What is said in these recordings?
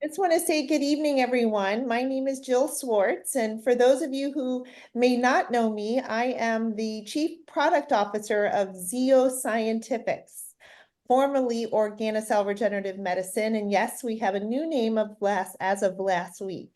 Just want to say good evening, everyone. My name is Jill Swartz, and for those of you who may not know me, I am the Chief Product Officer of Zeo Scientifics, formerly Organocell Regenerative Medicine. And yes, we have a new name as of last week.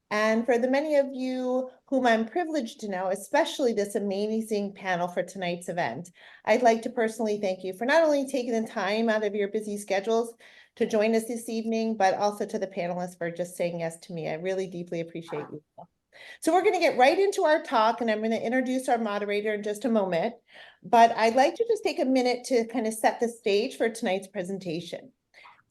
And for the many of you whom I'm privileged to know, especially this amazing panel for tonight's event, I'd like to personally thank you for not only taking the time out of your busy schedules to join us this evening, but also to the panelists for just saying yes to me. I really deeply appreciate you. So we're going to get right into our talk, and I'm going to introduce our moderator in just a moment. But I'd like to just take a minute to kind of set the stage for tonight's presentation.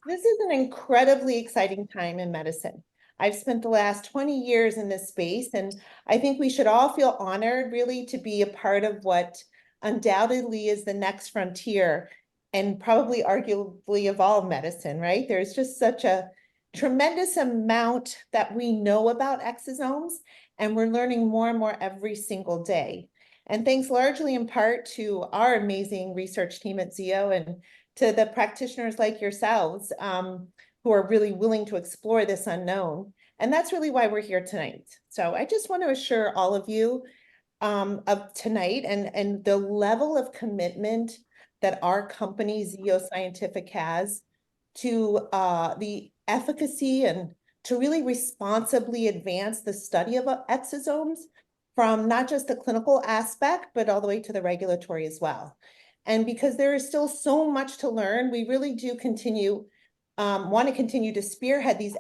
This is an incredibly exciting time in medicine. I've spent the last 20 years in this space, and I think we should all feel honored really to be a part of what undoubtedly is the next frontier and probably arguably of all medicine, right? There's just such a tremendous amount that we know about exosomes, and we're learning more and more every single day. And thanks largely in part to our amazing research team at Zeo and to the practitioners like yourselves who are really willing to explore this unknown. And that's really why we're here tonight. So I just want to assure all of you of tonight and the level of commitment that our company, Zeo Scientific, has to the efficacy and to really responsibly advance the study of exosomes from not just the clinical aspect, but all the way to the regulatory as well. And because there is still so much to learn, we really do want to continue to spearhead these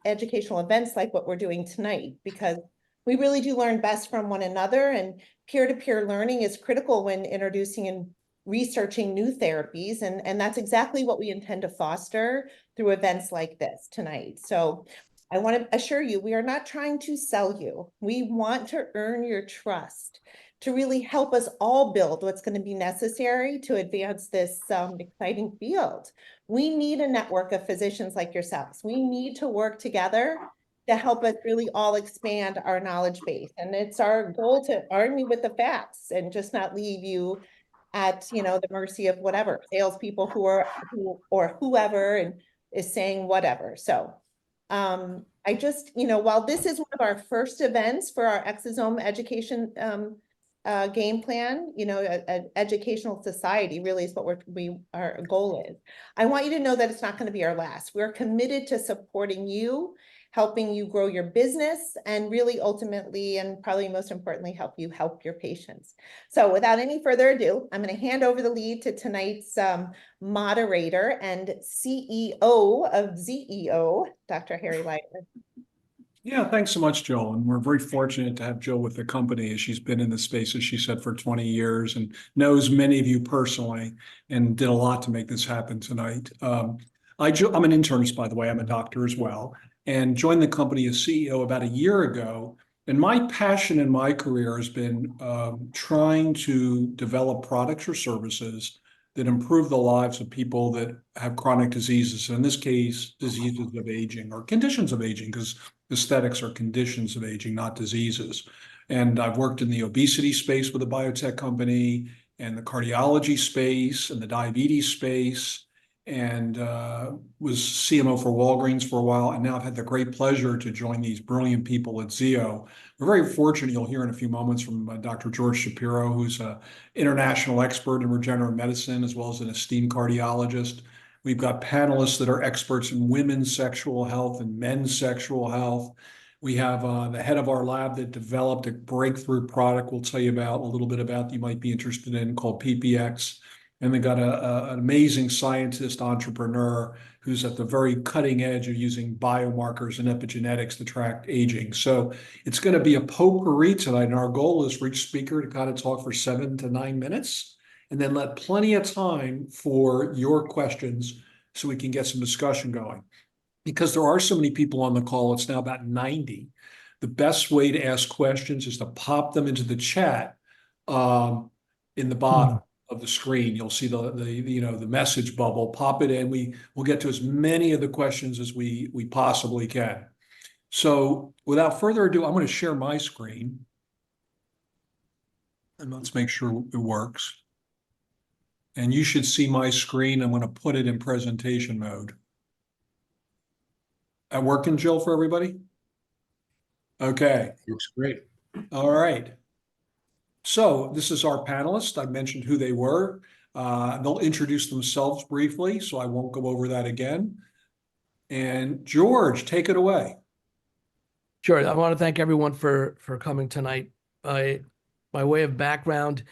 educational events like what we're doing tonight, because we really do learn best from one another, and peer-to-peer learning is critical when introducing and researching new therapies. And that's exactly what we intend to foster through events like this tonight. So I want to assure you, we are not trying to sell you. We want to earn your trust to really help us all build what's going to be necessary to advance this exciting field. We need a network of physicians like yourselves. We need to work together to help us really all expand our knowledge base. And it's our goal to arm you with the facts and just not leave you at the mercy of whatever salespeople or whoever and is saying whatever. So I just, while this is one of our first events for our exosome education game plan, an educational society really is what our goal is. I want you to know that it's not going to be our last. We're committed to supporting you, helping you grow your business, and really ultimately, and probably most importantly, help you help your patients. So without any further ado, I'm going to hand over the lead to tonight's moderator and CEO of Zeo, Dr. Harry Leiter. Yeah, thanks so much, Jill. And we're very fortunate to have Jill with the company, as she's been in the space, as she said, for 20 years and knows many of you personally and did a lot to make this happen tonight. I'm an internist, by the way. I'm a doctor as well, and joined the company as CEO about a year ago. And my passion in my career has been trying to develop products or services that improve the lives of people that have chronic diseases. In this case, diseases of aging or conditions of aging, because aesthetics are conditions of aging, not diseases. And I've worked in the obesity space with a biotech company, and the cardiology space, and the diabetes space, and was CMO for Walgreens for a while. And now I've had the great pleasure to join these brilliant people at Zeo. We're very fortunate. You'll hear in a few moments from Dr. George Shapiro, who's an international expert in regenerative medicine, as well as an esteemed cardiologist. We've got panelists that are experts in women's sexual health and men's sexual health. We have the head of our lab that developed a breakthrough product we'll tell you about a little bit about that you might be interested in, called PPX. And we got an amazing scientist entrepreneur who's at the very cutting edge of using biomarkers and epigenetics to track aging. So it's going to be a potpourri tonight. And our goal is for each speaker to kind of talk for 7 to 9 minutes, and then let plenty of time for your questions so we can get some discussion going. Because there are so many people on the call, it's now about 90. The best way to ask questions is to pop them into the chat in the bottom of the screen. You'll see the message bubble. Pop it in. We'll get to as many of the questions as we possibly can. So without further ado, I'm going to share my screen. And let's make sure it works. And you should see my screen. I'm going to put it in presentation mode. That working, Jill, for everybody? Okay, Looks great. all right. So this is our panelists. I mentioned who they were. They'll introduce themselves briefly, so I won't go over that again. And George, take it away. Sure. I want to thank everyone for coming tonight. By way of background,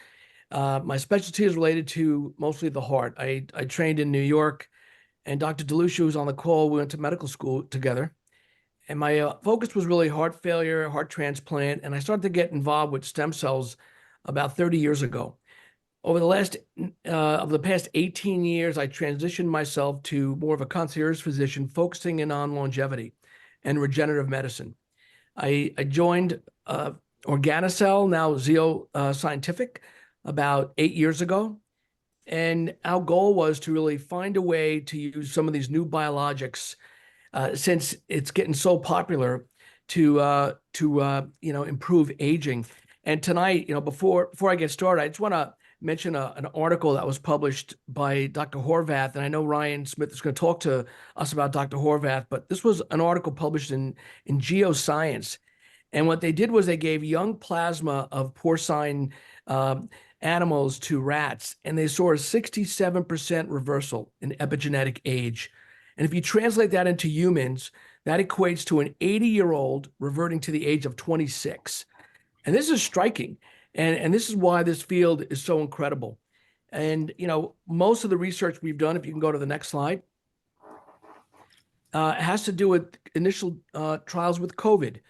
my specialty is related to mostly the heart. I trained in New York, and Dr. DeLucia was on the call. We went to medical school together. And my focus was really heart failure, heart transplant, and I started to get involved with stem cells about 30 years ago. Over the past 18 years, I transitioned myself to more of a concierge physician, focusing in on longevity and regenerative medicine. I joined Organocell, now Zeo Scientific, about 8 years ago. And our goal was to really find a way to use some of these new biologics, since it's getting so popular, to improve aging. And tonight, before I get started, I just want to mention an article that was published by Dr. Horvath, and I know Ryan Smith is going to talk to us about Dr. Horvath, but this was an article published in Geoscience. And what they did was they gave young plasma of porcine animals to rats, and they saw a 67% reversal in epigenetic age. And if you translate that into humans, that equates to an 80-year-old reverting to the age of 26. And this is striking. And this is why this field is so incredible. And, most of the research we've done, if you can go to the next slide, has to do with initial trials with COVID.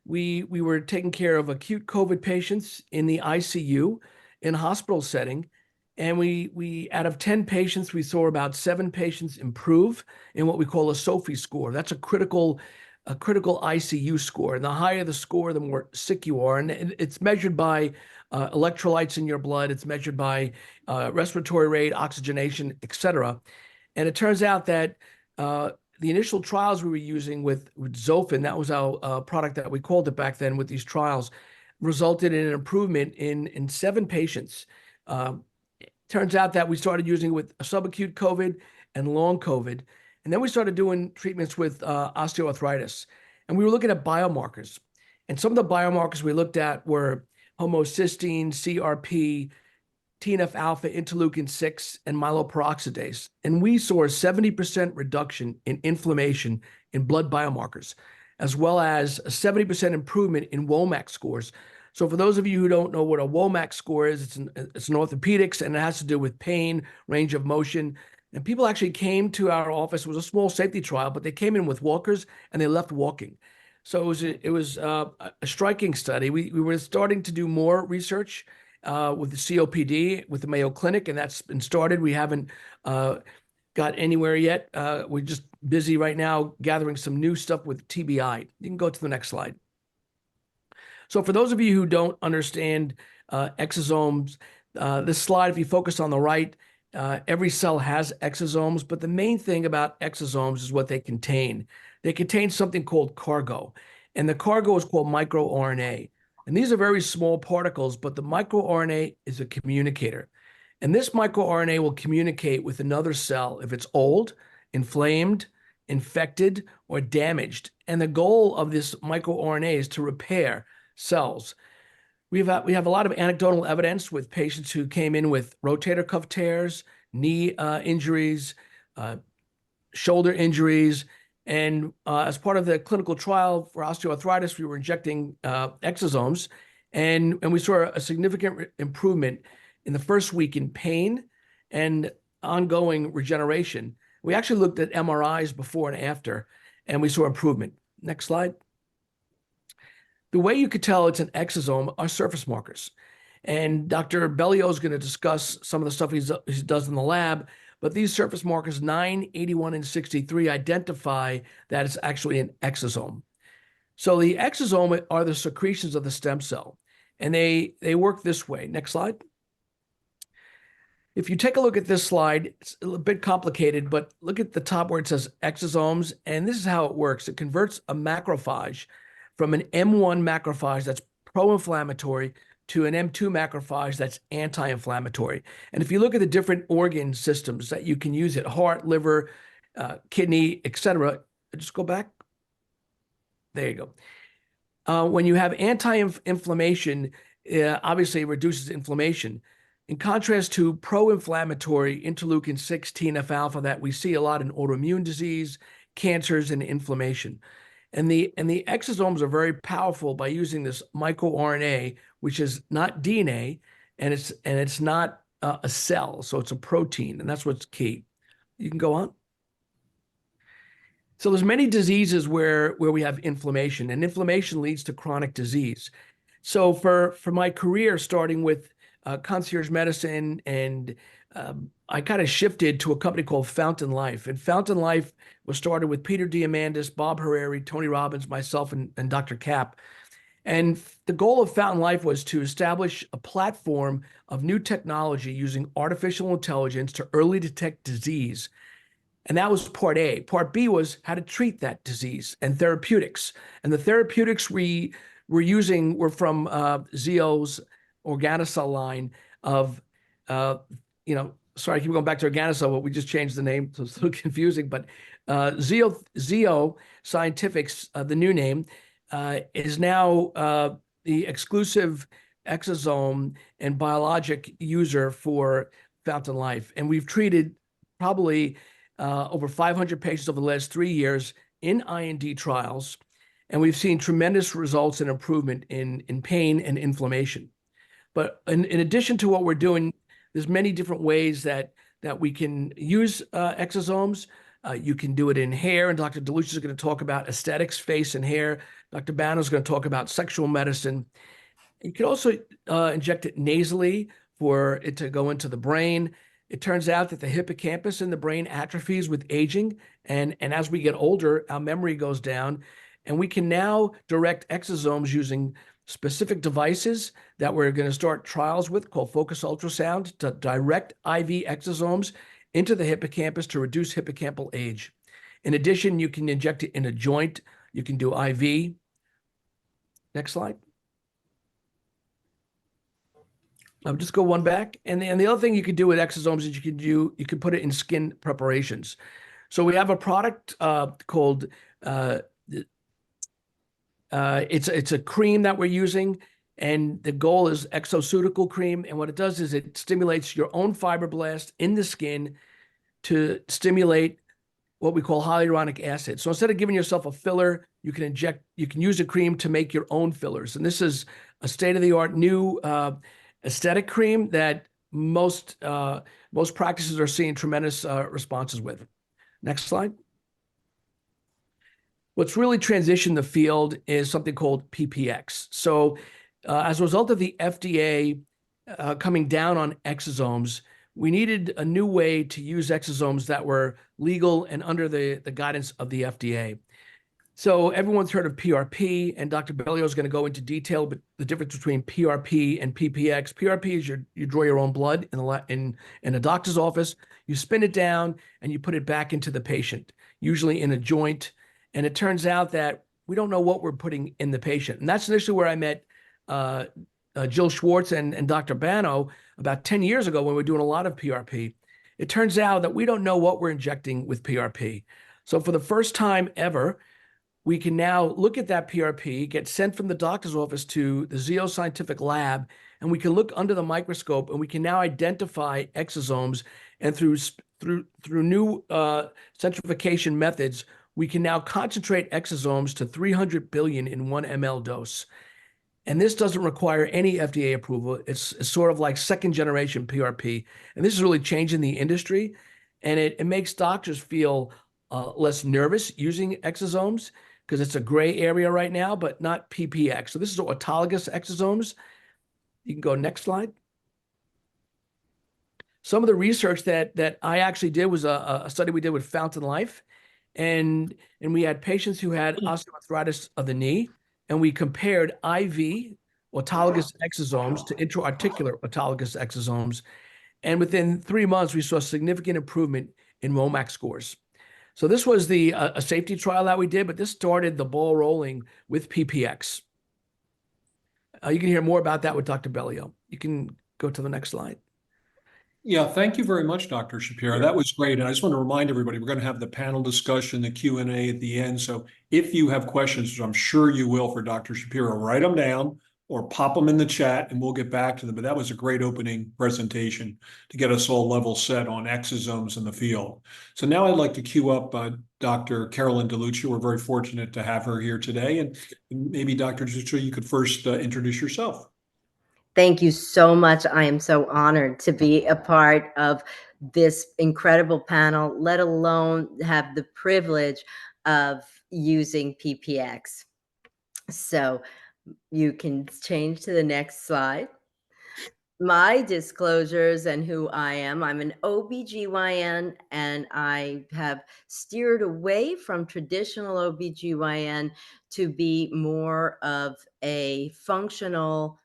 We were taking care of acute COVID patients in the ICU in a hospital setting. And we out of 10 patients, we saw about 7 patients improve in what we call a SOFI score. That's a critical ICU score. And the higher the score, the more sick you are. And it's measured by electrolytes in your blood. It's measured by respiratory rate, oxygenation, et cetera. And it turns out that the initial trials we were using with Zofin, that was our product that we called it back then with these trials, resulted in an improvement in 7 patients. Turns out that we started using it with subacute COVID and long COVID. And then we started doing treatments with osteoarthritis. And we were looking at biomarkers. And some of the biomarkers we looked at were homocysteine, CRP, TNF alpha, interleukin 6, and myeloperoxidase. And we saw a 70% reduction in inflammation in blood biomarkers, as well as a 70% improvement in WOMAC scores. So for those of you who don't know what a WOMAC score is, it's in orthopedics, and it has to do with pain, range of motion. And people actually came to our office. It was a small safety trial, but they came in with walkers and they left walking. So it was a striking study. We were starting to do more research with the COPD, with the Mayo Clinic, and that's been started. We haven't got anywhere yet. We're just busy right now gathering some new stuff with TBI. You can go to the next slide. So for those of you who don't understand exosomes, this slide, if you focus on the right, every cell has exosomes, but the main thing about exosomes is what they contain. They contain something called cargo, and the cargo is called microRNA. And these are very small particles, but the microRNA is a communicator. And this microRNA will communicate with another cell if it's old, inflamed, infected, or damaged. And the goal of this microRNA is to repair cells. We have a lot of anecdotal evidence with patients who came in with rotator cuff tears, knee injuries, shoulder injuries. And as part of the clinical trial for osteoarthritis, we were injecting exosomes, and we saw a significant improvement in the first week in pain and ongoing regeneration. We actually looked at MRIs before and after, and we saw improvement. Next slide. The way you could tell it's an exosome are surface markers. And Dr. Bellio is going to discuss some of the stuff he does in the lab, but these surface markers 9, 81, and 63 identify that it's actually an exosome. So the exosome are the secretions of the stem cell, and they work this way. Next slide. If you take a look at this slide, it's a bit complicated, but look at the top where it says exosomes, and this is how it works. It converts a macrophage from an M1 macrophage that's pro-inflammatory to an M2 macrophage that's anti-inflammatory. And if you look at the different organ systems that you can use it, heart, liver, kidney, etc., just go back. There you go. When you have anti-inflammation, obviously it reduces inflammation. In contrast to pro-inflammatory interleukin-6 TNF-alpha that we see a lot in autoimmune disease, cancers, and inflammation. And the exosomes are very powerful by using this microRNA, which is not DNA, and it's not a cell, so it's a protein, and that's what's key. You can go on. So there's many diseases where we have inflammation, and inflammation leads to chronic disease. So for my career, starting with concierge medicine, and I kind of shifted to a company called Fountain Life. And Fountain Life was started with Peter Diamandis, Bob Harari, Tony Robbins, myself, and Dr. Cap. And the goal of Fountain Life was to establish a platform of new technology using artificial intelligence to early detect disease. And that was part A. Part B was how to treat that disease and therapeutics. And the therapeutics we were using were from Zeo's organocell line of, sorry, I keep going back to organocell, but we just changed the name, so it's a little confusing. But Zeo Scientifics, the new name, is now the exclusive exosome and biologic user for Fountain Life. And we've treated probably over 500 patients over the last 3 years in IND trials, and we've seen tremendous results and improvement in pain and inflammation. But in addition to what we're doing, there's many different ways that we can use exosomes. You can do it in hair, and Dr. DeLucia is going to talk about aesthetics, face and hair. Dr. Bano is going to talk about sexual medicine. You can also inject it nasally for it to go into the brain. It turns out that the hippocampus in the brain atrophies with aging, and as we get older, our memory goes down, and we can now direct exosomes using specific devices that we're going to start trials with called focus ultrasound to direct IV exosomes into the hippocampus to reduce hippocampal age. In addition, you can inject it in a joint. You can do IV. Next slide. Just go one back. And the other thing you can do with exosomes is you can put it in skin preparations. So we have a product called it's a cream that we're using, and the goal is exoceutical cream. And what it does is it stimulates your own fibroblast in the skin to stimulate what we call hyaluronic acid. So instead of giving yourself a filler, you can use a cream to make your own fillers. And this is a state-of-the-art new aesthetic cream that most practices are seeing tremendous responses with. Next slide. What's really transitioned the field is something called PPX. So as a result of the FDA coming down on exosomes, we needed a new way to use exosomes that were legal and under the guidance of the FDA. So everyone's heard of PRP, and Dr. Bellio is going to go into detail, but the difference between PRP and PPX. PRP is you draw your own blood in a doctor's office, you spin it down, and you put it back into the patient, usually in a joint. And it turns out that we don't know what we're putting in the patient. And that's initially where I met Jill Schwartz and Dr. Bano about 10 years ago when we were doing a lot of PRP. It turns out that we don't know what we're injecting with PRP. So for the first time ever, we can now look at that PRP, get sent from the doctor's office to the Zeo Scientific Lab, and we can look under the microscope, and we can now identify exosomes. And through new centrifugation methods, we can now concentrate exosomes to 300 billion in 1 ml dose. And this doesn't require any FDA approval. It's sort of like second generation PRP. And this is really changing the industry. And it makes doctors feel less nervous using exosomes because it's a gray area right now, but not PPX. So this is autologous exosomes. You can go next slide. Some of the research that I actually did was a study we did with Fountain Life. And we had patients who had osteoarthritis of the knee, and we compared IV autologous exosomes to intra-articular autologous exosomes. And within 3 months, we saw significant improvement in WOMAC scores. So this was a safety trial that we did, but this started the ball rolling with PPX. You can hear more about that with Dr. Bellio. You can go to the next slide. Yeah, thank you very much, Dr. Shapiro. That was great. And I just want to remind everybody, we're going to have the panel discussion, the Q&A at the end. So if you have questions, which I'm sure you will for Dr. Shapiro, write them down or pop them in the chat and we'll get back to them. But that was a great opening presentation to get us all level set on exosomes in the field. So now I'd like to queue up Dr. Carolyn DeLucia. We're very fortunate to have her here today. And maybe Dr. DeLucia, you could first introduce yourself. Thank you so much. I am so honored to be a part of this incredible panel, let alone have the privilege of using PPX. So you can change to the next slide. My disclosures and who I am. I'm an OBGYN and I have steered away from traditional OBGYN to be more of a functional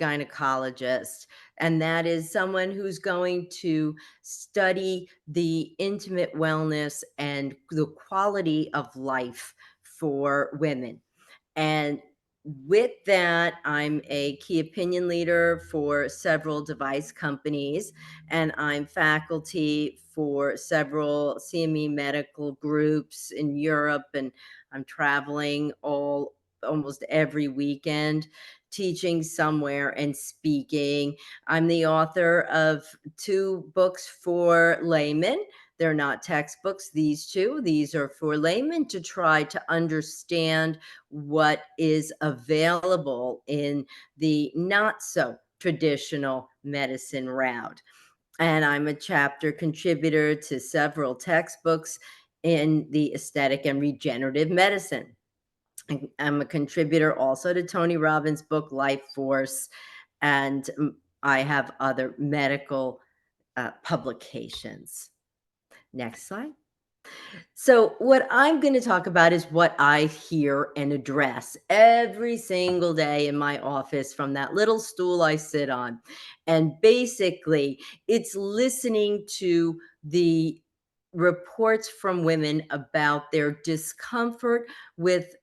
gynecologist. And that is someone who's going to study the intimate wellness and the quality of life for women. And with that, I'm a key opinion leader for several device companies, and I'm faculty for several CME medical groups in Europe, and I'm traveling almost every weekend, teaching somewhere and speaking. I'm the author of 2 books for laymen. They're not textbooks, these 2. These are for laymen to try to understand what is available in the not so traditional medicine route. And I'm a chapter contributor to several textbooks in the aesthetic and regenerative medicine. I'm a contributor also to Tony Robbins' book, Life Force, and I have other medical publications. Next slide. So, what I'm going to talk about is what I hear and address every single day in my office from that little stool I sit on. And basically, it's listening to the reports from women about their discomfort with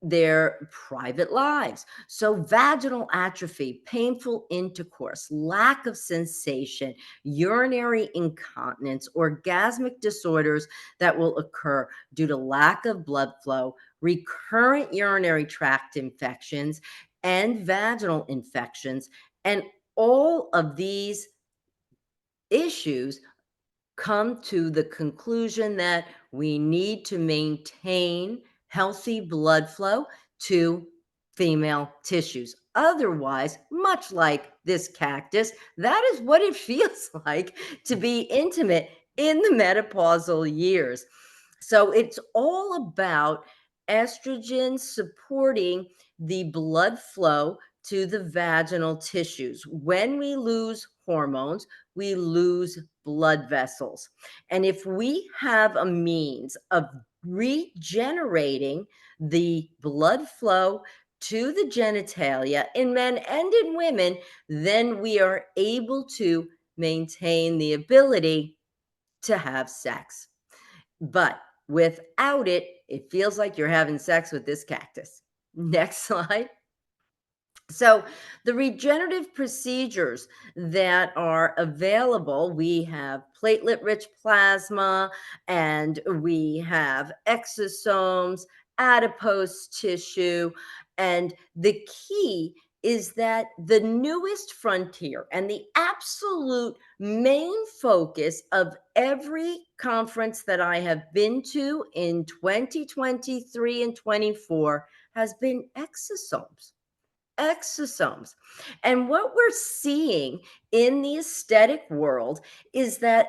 their private lives. So, vaginal atrophy, painful intercourse, lack of sensation, urinary incontinence, orgasmic disorders that will occur due to lack of blood flow, recurrent urinary tract infections, and vaginal infections. And all of these issues come to the conclusion that we need to maintain healthy blood flow to female tissues. Otherwise, much like this cactus, that is what it feels like to be intimate in the menopausal years. So it's all about estrogen supporting the blood flow to the vaginal tissues. When we lose hormones, we lose blood vessels. And if we have a means of regenerating the blood flow to the genitalia in men and in women, then we are able to maintain the ability to have sex. But without it, it feels like you're having sex with this cactus. Next slide. So, the regenerative procedures that are available, we have platelet rich plasma and we have exosomes, adipose tissue. And the key is that the newest frontier and the absolute main focus of every conference that I have been to in 2023 and 24 has been exosomes. Exosomes. And what we're seeing in the aesthetic world is that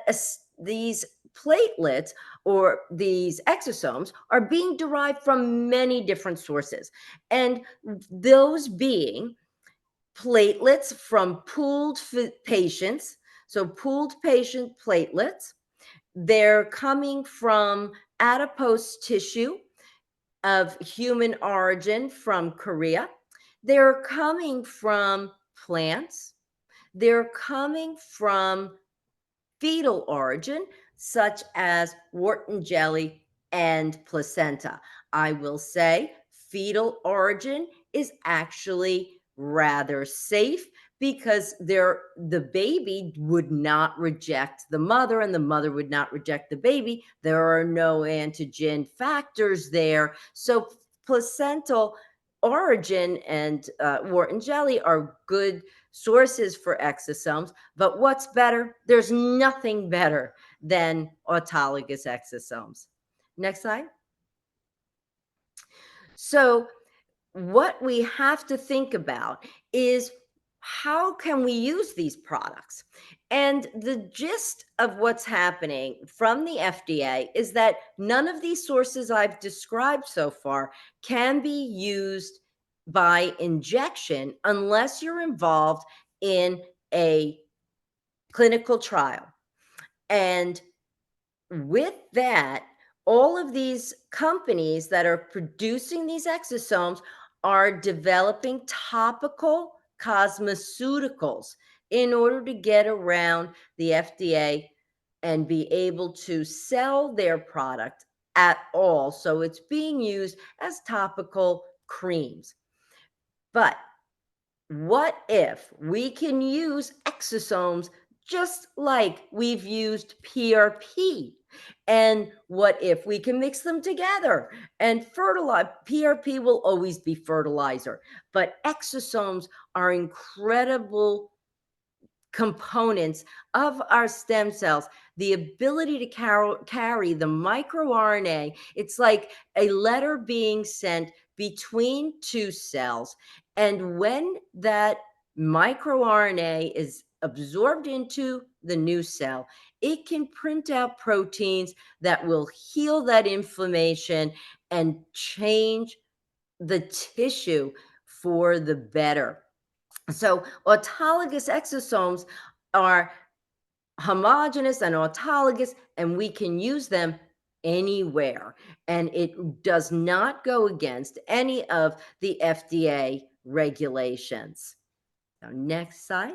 these platelets or these exosomes are being derived from many different sources. And those being platelets from pooled patients. So, pooled patient platelets, they're coming from adipose tissue of human origin from Korea. They're coming from plants. They're coming from fetal origin, such as Wharton jelly and placenta. I will say fetal origin is actually rather safe because the baby would not reject the mother and the mother would not reject the baby. There are no antigen factors there. So placental origin and wort jelly are good sources for exosomes. But what's better? There's nothing better than autologous exosomes. Next slide. So what we have to think about is, how can we use these products? And the gist of what's happening from the FDA is that none of these sources I've described so far can be used by injection unless you're involved in a clinical trial. And with that, all of these companies that are producing these exosomes are developing topical cosmeceuticals in order to get around the FDA and be able to sell their product at all. So it's being used as topical creams. But what if we can use exosomes just like we've used PRP? And what if we can mix them together and fertilize? PRP will always be fertilizer, but exosomes are incredible components of our stem cells. The ability to carry the microRNA, it's like a letter being sent between two cells. And when that microRNA is absorbed into the new cell, it can print out proteins that will heal that inflammation and change the tissue for the better. So autologous exosomes are homogeneous and autologous, and we can use them anywhere. And it does not go against any of the FDA regulations. Now, next slide.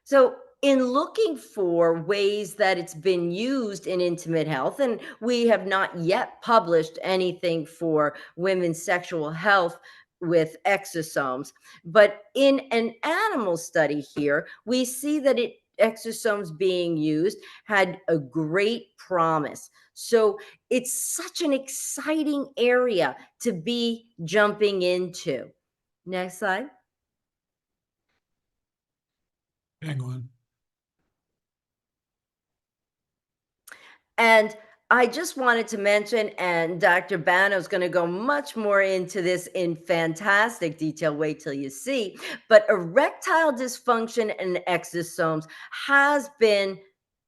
So, in looking for ways that it's been used in intimate health, and we have not yet published anything for women's sexual health with exosomes, but in an animal study here, we see that exosomes being used had a great promise. So it's such an exciting area to be jumping into. Next slide. Hang on. And I just wanted to mention, and Dr. Bano is going to go much more into this in fantastic detail. Wait till you see. But erectile dysfunction and exosomes has been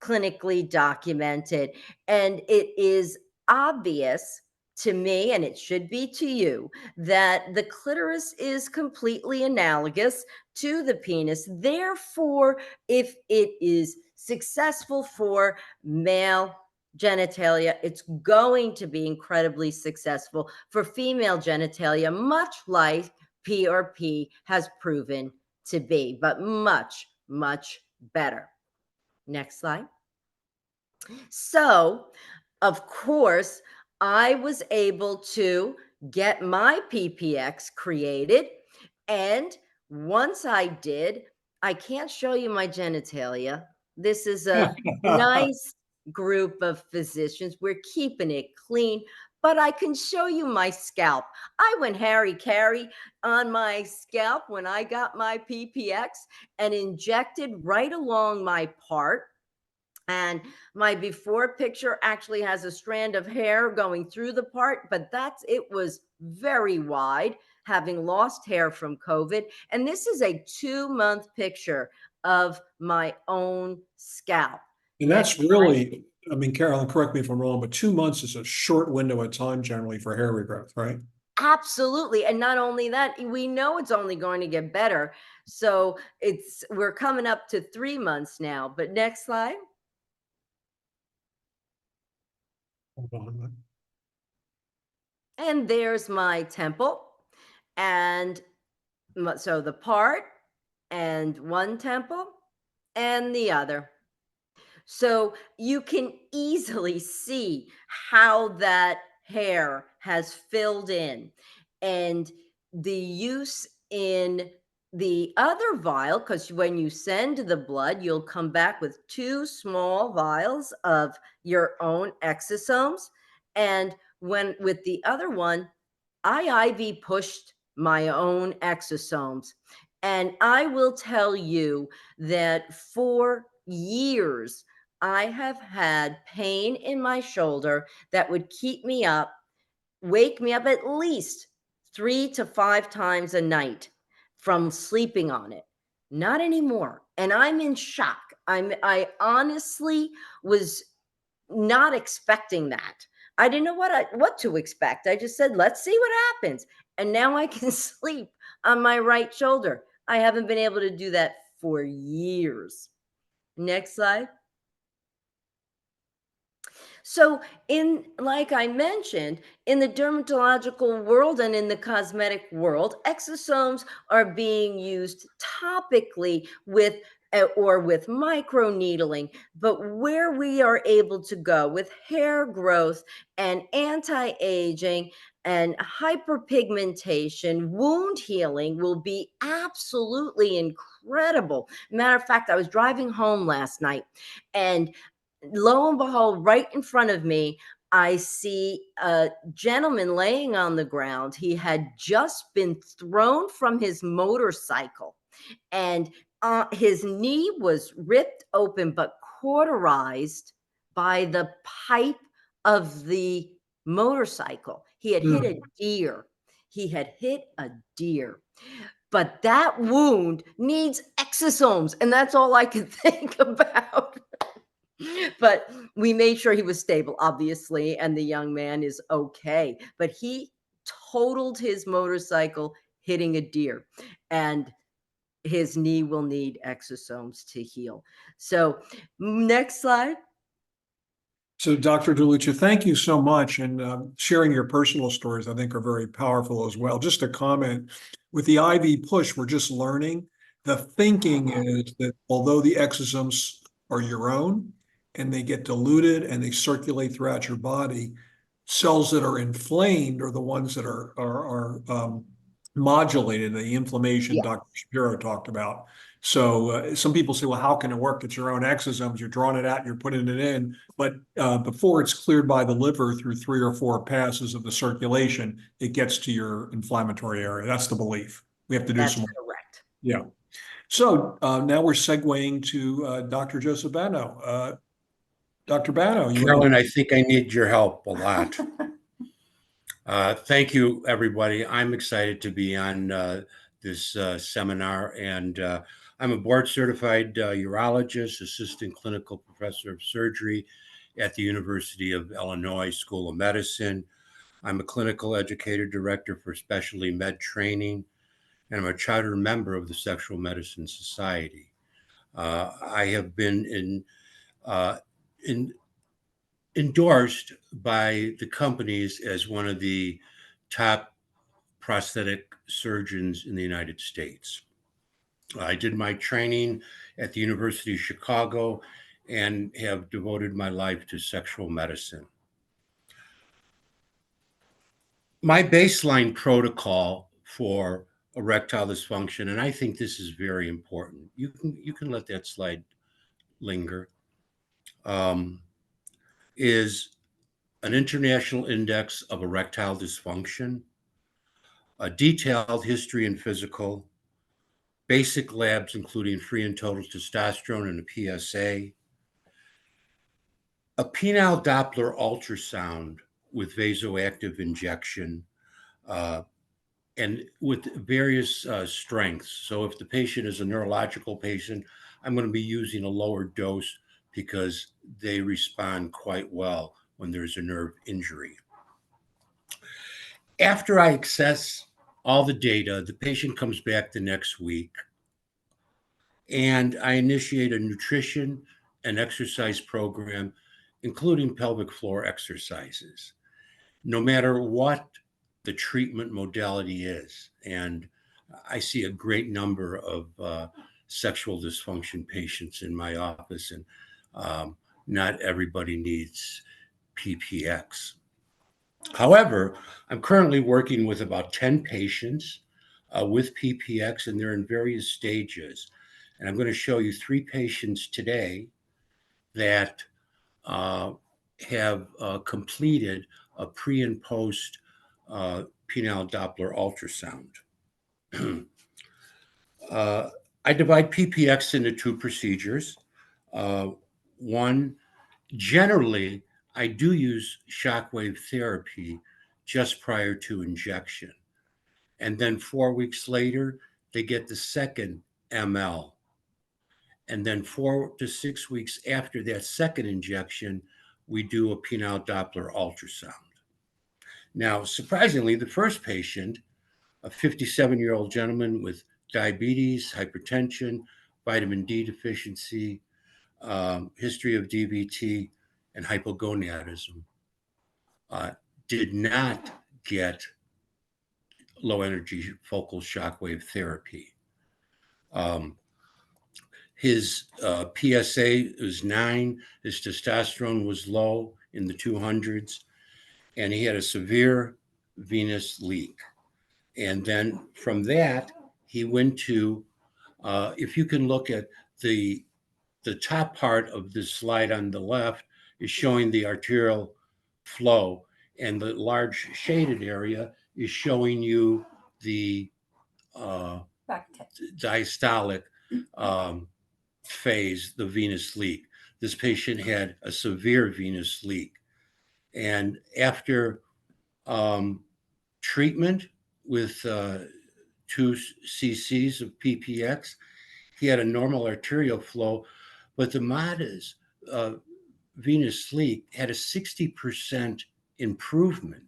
clinically documented. And it is obvious to me, and it should be to you, that the clitoris is completely analogous to the penis. Therefore, if it is successful for male genitalia, it's going to be incredibly successful for female genitalia, much like PRP has proven to be, but much, much better. Next slide. So, of course, I was able to get my PPX created. And once I did, I can't show you my genitalia. This is a nice group of physicians. We're keeping it clean, but I can show you my scalp. I went Harry Carey on my scalp when I got my PPX and injected right along my part. And my before picture actually has a strand of hair going through the part, but it was very wide, having lost hair from COVID. And this is a 2-month picture of my own scalp. And that's really, I mean, Carolyn, correct me if I'm wrong, but 2 months is a short window of time generally for hair regrowth, right? Absolutely. And not only that, we know it's only going to get better. So we're coming up to 3 months now. But next slide. Hold on. And there's my temple. And so the part and one temple and the other. So you can easily see how that hair has filled in, and the use in the other vial, because when you send the blood, you'll come back with 2 small vials of your own exosomes. And when with the other one, I IV pushed my own exosomes. And I will tell you that for years, I have had pain in my shoulder that would keep me up, wake me up at least 3 to 5 times a night from sleeping on it. Not anymore. And I'm in shock. I honestly was not expecting that. I didn't know what to expect. I just said, "Let's see what happens." And now I can sleep on my right shoulder. I haven't been able to do that for years. Next slide. So, like I mentioned, in the dermatological world and in the cosmetic world, exosomes are being used topically with or with microneedling. But where we are able to go with hair growth and anti-aging and hyperpigmentation, wound healing will be absolutely incredible. Matter of fact, I was driving home last night, and lo and behold, right in front of me, I see a gentleman laying on the ground. He had just been thrown from his motorcycle, and his knee was ripped open but cauterized by the pipe of the motorcycle. He had hit a deer. He had hit a deer. But that wound needs exosomes, and that's all I could think about. But we made sure he was stable, obviously, and the young man is okay. But he totaled his motorcycle hitting a deer, and his knee will need exosomes to heal. So, next slide. So Dr. DeLucia, thank you so much. And sharing your personal stories, I think, are very powerful as well. Just a comment, with the IV push, we're just learning. The thinking is that although the exosomes are your own and they get diluted and they circulate throughout your body, cells that are inflamed are the ones that are modulated, the inflammation Yeah. Dr. Shapiro talked about. So some people say, well, how can it work? It's your own exosomes. You're drawing it out, you're putting it in. But before it's cleared by the liver through 3 or 4 passes of the circulation, it gets to your inflammatory area. That's the belief. We have to do That's some. correct. Yeah. So now we're segueing to Dr. Joseph Bano. Dr. Bano, you Carolyn, I think I need your help a lot. Thank you, everybody. I'm excited to be on this seminar, and I'm a board-certified urologist, assistant clinical professor of surgery at the University of Illinois School of Medicine. I'm a clinical educator director for specialty med training, and I'm a charter member of the Sexual Medicine Society. I have been endorsed by the companies as one of the top prosthetic surgeons in the United States. I did my training at the University of Chicago and have devoted my life to sexual medicine. My baseline protocol for erectile dysfunction, and I think this is very important. You can let that slide linger. Is an international index of erectile dysfunction, a detailed history and physical, basic labs including free and total testosterone and a PSA, a penile Doppler ultrasound with vasoactive injection, and with various strengths. So if the patient is a neurological patient, I'm going to be using a lower dose because they respond quite well when there's a nerve injury. After I access all the data, the patient comes back the next week, and I initiate a nutrition and exercise program, including pelvic floor exercises, no matter what the treatment modality is. And I see a great number of sexual dysfunction patients in my office, and not everybody needs PPX. However, I'm currently working with about 10 patients with PPX, and they're in various stages. And I'm going to show you 3 patients today that have completed a pre and post penile Doppler ultrasound. I divide PPX into 2 procedures. One, generally, I do use shockwave therapy just prior to injection. And then 4 weeks later, they get the second ML. And then 4 to 6 weeks after that second injection, we do a penile Doppler ultrasound. Now, surprisingly, the first patient, a 57-year-old gentleman with diabetes, hypertension, vitamin D deficiency, history of DVT, and hypogonadism, did not get low energy focal shockwave therapy. His PSA was 9, his testosterone was low in the 200s, and he had a severe venous leak. And then from that, he went to, if you can look at the top part of this slide on the left is showing the arterial flow, and the large shaded area is showing you the diastolic phase, the venous leak. This patient had a severe venous leak. And after treatment with 2 cc's of PPX, he had a normal arterial flow, but the MADA's venous leak had a 60% improvement.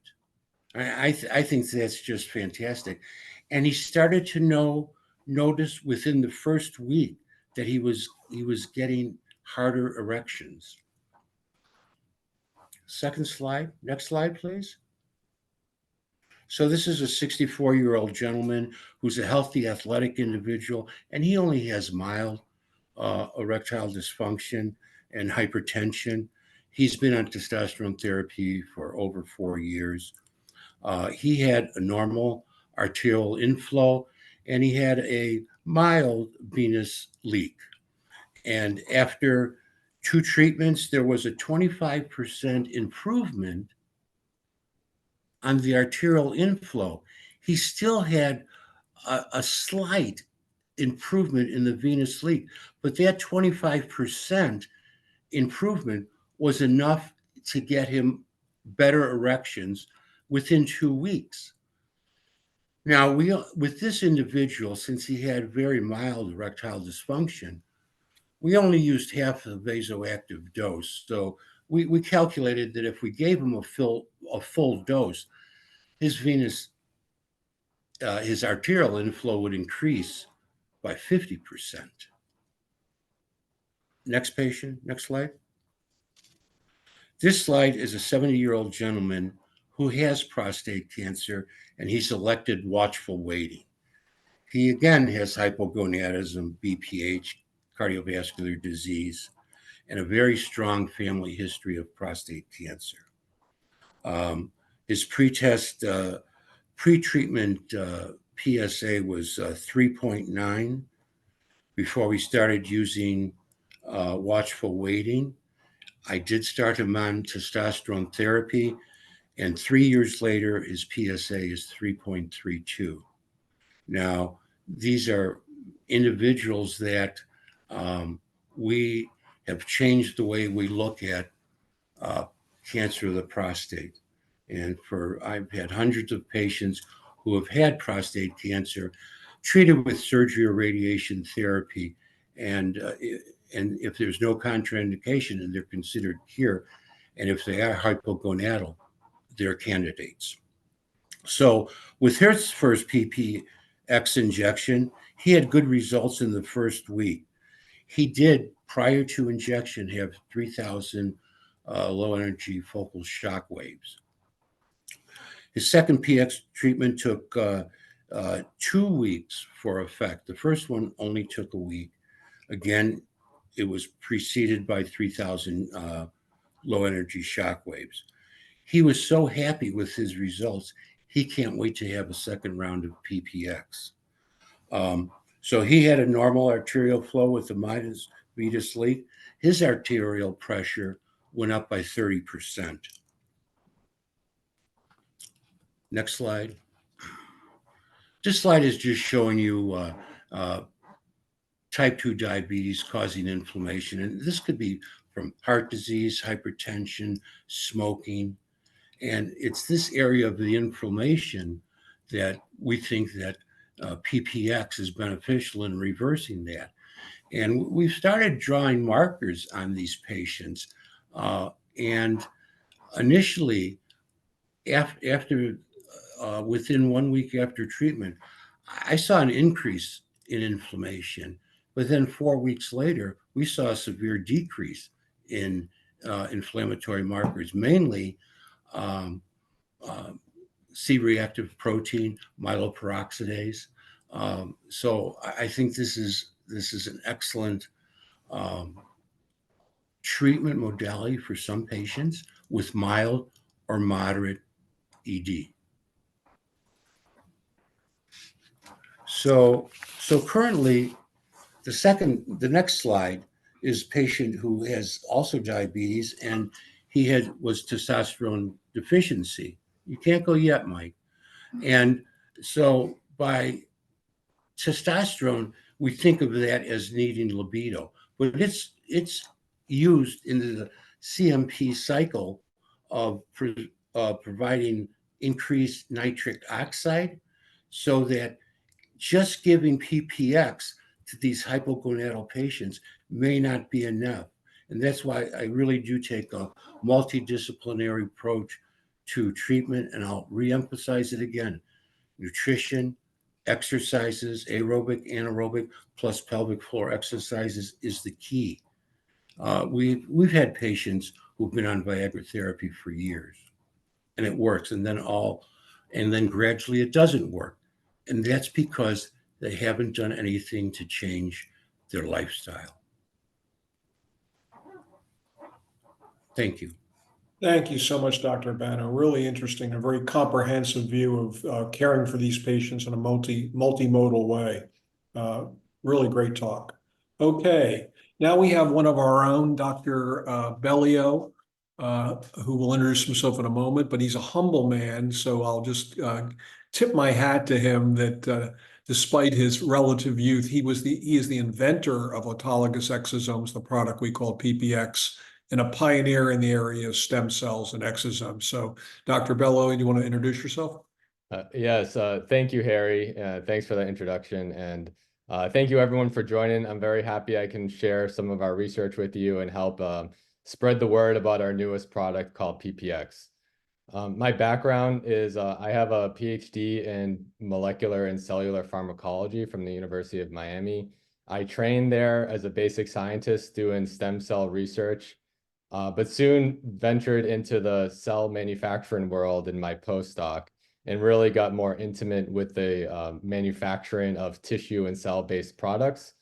I think that's just fantastic. And he started to notice within the first week that he was getting harder erections. Second slide. Next slide, please. So this is a 64-year-old gentleman who's a healthy, athletic individual, and he only has mild erectile dysfunction and hypertension. He's been on testosterone therapy for over 4 years. He had a normal arterial inflow, and he had a mild venous leak. And after 2 treatments, there was a 25% improvement on the arterial inflow. He still had a slight improvement in the venous leak, but that 25% improvement was enough to get him better erections within 2 weeks. Now, with this individual, since he had very mild erectile dysfunction, we only used half the vasoactive dose. So we calculated that if we gave him a full dose, his arterial inflow would increase by 50%. Next patient, next slide. This slide is a 70-year-old gentleman who has prostate cancer, and he's elected watchful waiting. He again has hypogonadism, BPH, cardiovascular disease, and a very strong family history of prostate cancer. His pre-treatment PSA was 3.9 before we started using watchful waiting. I did start him on testosterone therapy, and 3 years later, his PSA is 3.32. Now, these are individuals that we have changed the way we look at cancer of the prostate. And I've had hundreds of patients who have had prostate cancer treated with surgery or radiation therapy. And if there's no contraindication and they're considered cured, and if they are hypogonadal, they're candidates. So with his first PPX injection, he had good results in the first week. He did, prior to injection, have 3,000 low energy focal shock waves. His second PX treatment took 2 weeks for effect. The first one only took a week. Again, it was preceded by 3,000 low energy shock waves. He was so happy with his results, he can't wait to have a second round of PPX. So he had a normal arterial flow with a minus venous leak. His arterial pressure went up by 30%. Next slide. This slide is just showing you type 2 diabetes causing inflammation. And this could be from heart disease, hypertension, smoking. And it's this area of the inflammation that we think that PPX is beneficial in reversing that. And we've started drawing markers on these patients. And initially, after within 1 week after treatment, I saw an increase in inflammation. But then 4 weeks later, we saw a severe decrease in inflammatory markers, mainly C-reactive protein, myeloperoxidase. So I think this is an excellent treatment modality for some patients with mild or moderate ED. So currently, the next slide is a patient who has also diabetes, and he was testosterone deficiency. You can't go yet, Mike. And so by testosterone, we think of that as needing libido, but it's used in the CMP cycle of providing increased nitric oxide, so that just giving PPX to these hypogonadal patients may not be enough. And that's why I really do take a multidisciplinary approach to treatment. And I'll reemphasize it again: nutrition, exercises, aerobic, anaerobic, plus pelvic floor exercises is the key. We've had patients who've been on Viagra therapy for years, and it works, and then gradually it doesn't work. And that's because they haven't done anything to change their lifestyle. Thank you. Thank you so much, Dr. Bano. Really interesting, a very comprehensive view of caring for these patients in a multimodal way. Really great talk. Okay, now we have one of our own, Dr. Bellio, who will introduce himself in a moment, but he's a humble man, so I'll just tip my hat to him that despite his relative youth, he is the inventor of autologous exosomes, the product we call PPX, and a pioneer in the area of stem cells and exosomes. So, Dr. Bello, do you want to introduce yourself? Yes, thank you, Harry. Thanks for that introduction. And thank you, everyone, for joining. I'm very happy I can share some of our research with you and help spread the word about our newest product called PPX. My background is I have a PhD in molecular and cellular pharmacology from the University of Miami. I trained there as a basic scientist doing stem cell research, but soon ventured into the cell manufacturing world in my postdoc and really got more intimate with the manufacturing of tissue and cell-based products.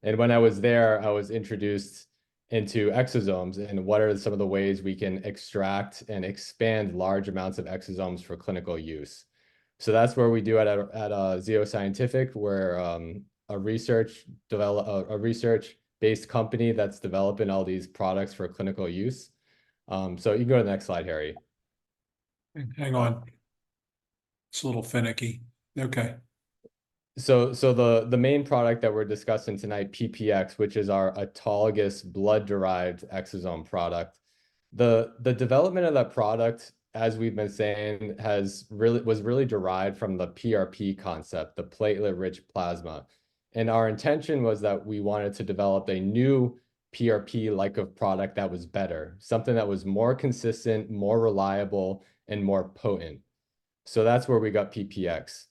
And when I was there, I was introduced into exosomes and what are some of the ways we can extract and expand large amounts of exosomes for clinical use. So that's where we do at Zeo Scientific. We're a research-based company that's developing all these products for clinical use. So you can go to the next slide, Harry. Hang on. It's a little finicky. Okay. So the main product that we're discussing tonight, PPX, which is our autologous blood-derived exosome product. The development of that product, as we've been saying, was really derived from the PRP concept, the platelet-rich plasma. And our intention was that we wanted to develop a new PRP-like of product that was better, something that was more consistent, more reliable, and more potent. So that's where we got PPX.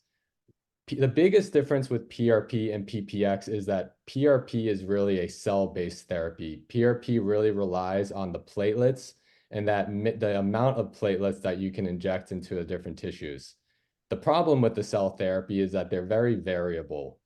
The biggest difference with PRP and PPX is that PRP is really a cell-based therapy. PRP really relies on the platelets and the amount of platelets that you can inject into the different tissues. The problem with the cell therapy is that they're very variable.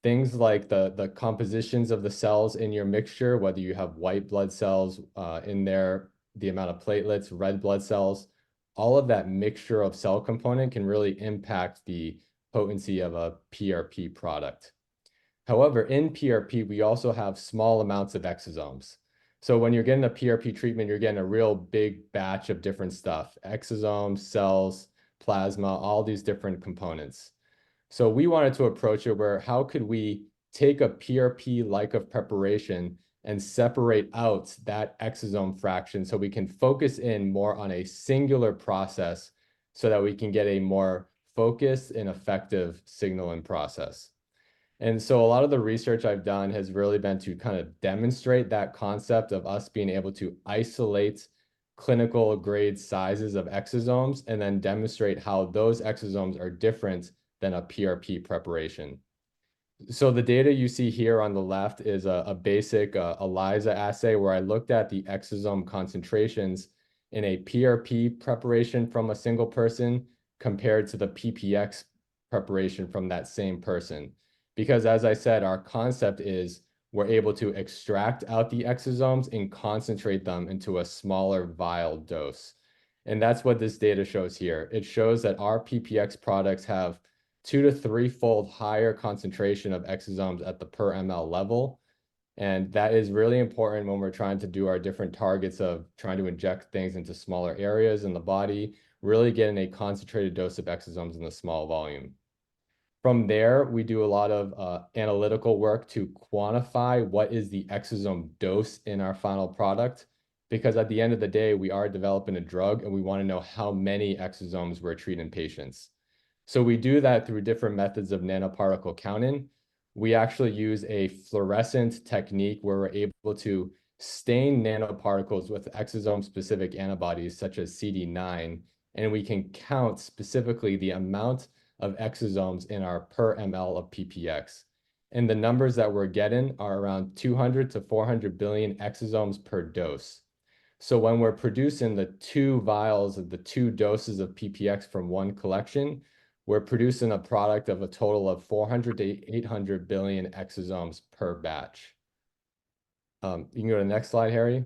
Things like the compositions of the cells in your mixture, whether you have white blood cells in there, the amount of platelets, red blood cells, all of that mixture of cell component can really impact the potency of a PRP product. However, in PRP, we also have small amounts of exosomes. So when you're getting a PRP treatment, you're getting a real big batch of different stuff, exosomes, cells, plasma, all these different components. So we wanted to approach it where how could we take a PRP-like of preparation and separate out that exosome fraction so we can focus in more on a singular process so that we can get a more focused and effective signal and process. And so a lot of the research I've done has really been to kind of demonstrate that concept of us being able to isolate clinical grade sizes of exosomes and then demonstrate how those exosomes are different than a PRP preparation. So the data you see here on the left is a basic ELISA assay where I looked at the exosome concentrations in a PRP preparation from a single person compared to the PPX preparation from that same person. Because as I said, our concept is we're able to extract out the exosomes and concentrate them into a smaller vial dose. And that's what this data shows here. It shows that our PPX products have 2 to 3-fold higher concentration of exosomes at the per ml level. And that is really important when we're trying to do our different targets of trying to inject things into smaller areas in the body, really getting a concentrated dose of exosomes in a small volume. From there, we do a lot of analytical work to quantify what is the exosome dose in our final product, because at the end of the day, we are developing a drug and we want to know how many exosomes we're treating patients. So we do that through different methods of nanoparticle counting. We actually use a fluorescent technique where we're able to stain nanoparticles with exosome-specific antibodies such as CD9, and we can count specifically the amount of exosomes in our per ml of PPX. And the numbers that we're getting are around 200 to 400 billion exosomes per dose. So when we're producing the 2 vials of the 2 doses of PPX from one collection, we're producing a product of a total of 400 to 800 billion exosomes per batch. You can go to the next slide, Harry.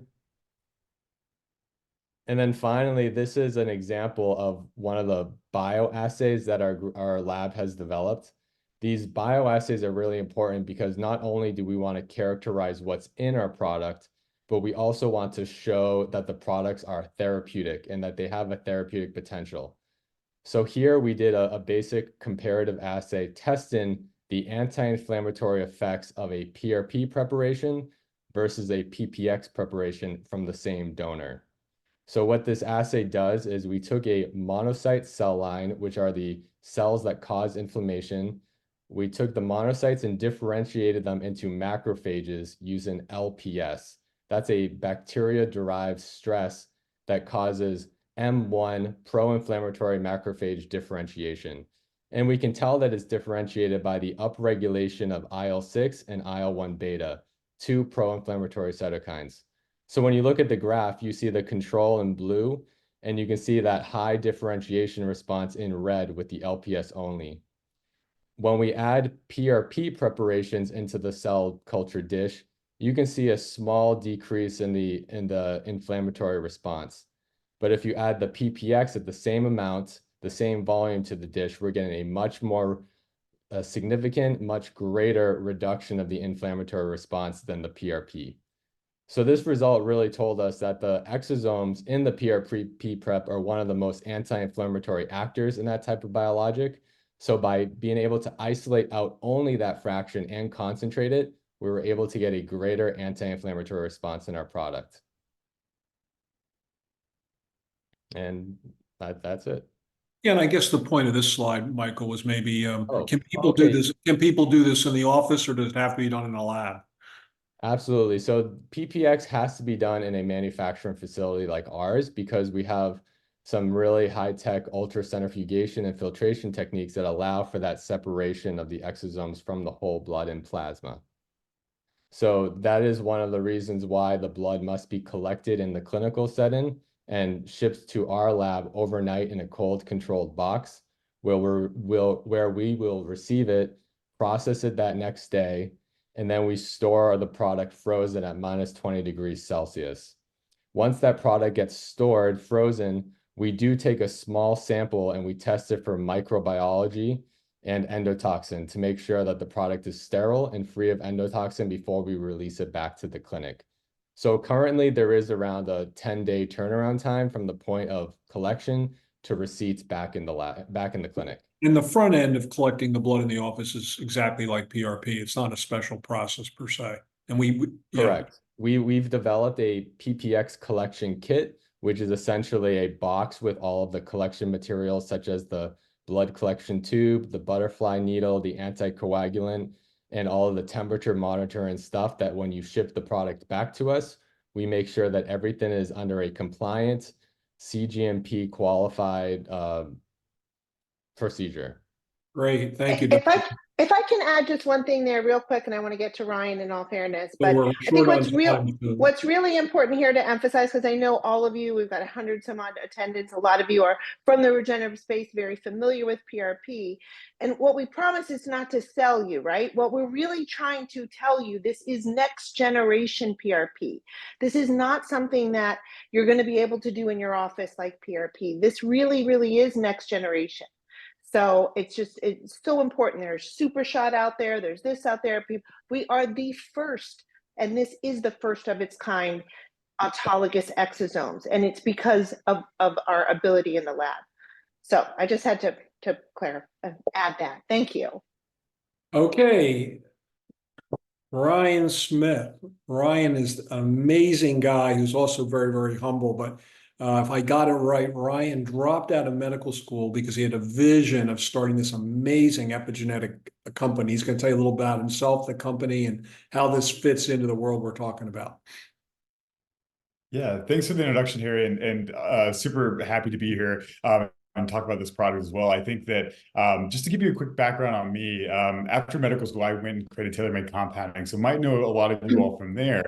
And then finally, this is an example of one of the bioassays that our lab has developed. These bioassays are really important because not only do we want to characterize what's in our product, but we also want to show that the products are therapeutic and that they have a therapeutic potential. So here we did a basic comparative assay testing the anti-inflammatory effects of a PRP preparation versus a PPX preparation from the same donor. So what this assay does is we took a monocyte cell line, which are the cells that cause inflammation. We took the monocytes and differentiated them into macrophages using LPS. That's a bacteria-derived stress that causes M1 pro-inflammatory macrophage differentiation. And we can tell that it's differentiated by the upregulation of IL-6 and IL-1 beta, 2 pro-inflammatory cytokines. So when you look at the graph, you see the control in blue, and you can see that high differentiation response in red with the LPS only. When we add PRP preparations into the cell culture dish, you can see a small decrease in the inflammatory response. But if you add the PPX at the same amount, the same volume to the dish, we're getting a much more significant, much greater reduction of the inflammatory response than the PRP. So this result really told us that the exosomes in the PRP prep are one of the most anti-inflammatory actors in that type of biologic. So by being able to isolate out only that fraction and concentrate it, we were able to get a greater anti-inflammatory response in our product. And that's it. Yeah, and I guess the point of this slide, Michael, was maybe Oh, can people do okay. this? Can people do this in the office, or does it have to be done in a lab? Absolutely. So PPX has to be done in a manufacturing facility like ours because we have some really high-tech ultracentrifugation and filtration techniques that allow for that separation of the exosomes from the whole blood and plasma. So that is one of the reasons why the blood must be collected in the clinical setting and shipped to our lab overnight in a cold controlled box where we will receive it, process it that next day, and then we store the product frozen at -20 degrees Celsius. Once that product gets stored frozen, we do take a small sample and we test it for microbiology and endotoxin to make sure that the product is sterile and free of endotoxin before we release it back to the clinic. So currently there is around a 10-day turnaround time from the point of collection to receipts back in the clinic. And the front end of collecting the blood in the office is exactly like PRP. It's not a special process per se. And yeah. Correct. We've developed a PPX collection kit, which is essentially a box with all of the collection materials, such as the blood collection tube, the butterfly needle, the anticoagulant, and all of the temperature monitor and stuff that when you ship the product back to us, we make sure that everything is under a compliant CGMP qualified procedure. Great, thank you. If I can add just one thing there real quick, and I want to get to Ryan in all fairness, So but I think what's really important here to emphasize, because I know all of you, we've got 100 some odd attendants, a lot of you are from the regenerative space, very familiar with PRP. And what we promise is not to sell you, right? What we're really trying to tell you, this is next generation PRP. This is not something that you're going to be able to do in your office like PRP. This really, really is next generation. So it's so important. There's super shot out there. There's this out there. We are the first, and this is the first of its kind, autologous exosomes. And it's because of our ability in the lab. So I just had to clarify, add that. Thank you. Okay. Ryan Smith. Ryan is an amazing guy who's also very, very humble, but if I got it right, Ryan dropped out of medical school because he had a vision of starting this amazing epigenetic company. He's going to tell you a little about himself, the company, and how this fits into the world we're talking about. Yeah, thanks for the introduction, Harry, and super happy to be here and talk about this product as well. I think that just to give you a quick background on me, after medical school, I went and created tailor-made compounding. So might know a lot of you all from there,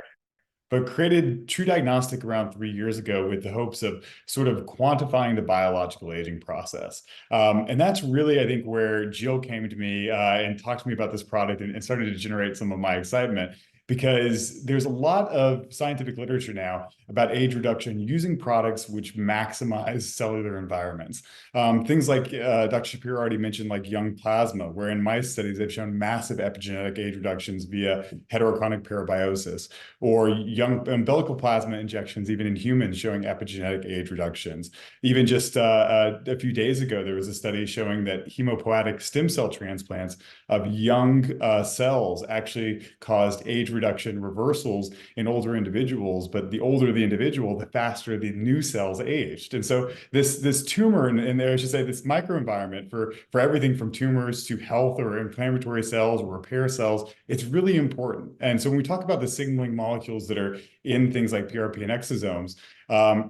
but created True Diagnostic around 3 years ago with the hopes of sort of quantifying the biological aging process. And that's really, I think, where Jill came to me and talked to me about this product and started to generate some of my excitement, because there's a lot of scientific literature now about age reduction using products which maximize cellular environments. Things like Dr. Shapiro already mentioned, like young plasma, where in mice studies, they've shown massive epigenetic age reductions via heterochronic parabiosis, or young umbilical plasma injections, even in humans, showing epigenetic age reductions. Even just a few days ago, there was a study showing that hemopoietic stem cell transplants of young cells actually caused age reduction reversals in older individuals, but the older the individual, the faster the new cells aged. And so this tumor, and I should say this microenvironment for everything from tumors to health or inflammatory cells or repair cells, it's really important. And so when we talk about the signaling molecules that are in things like PRP and exosomes,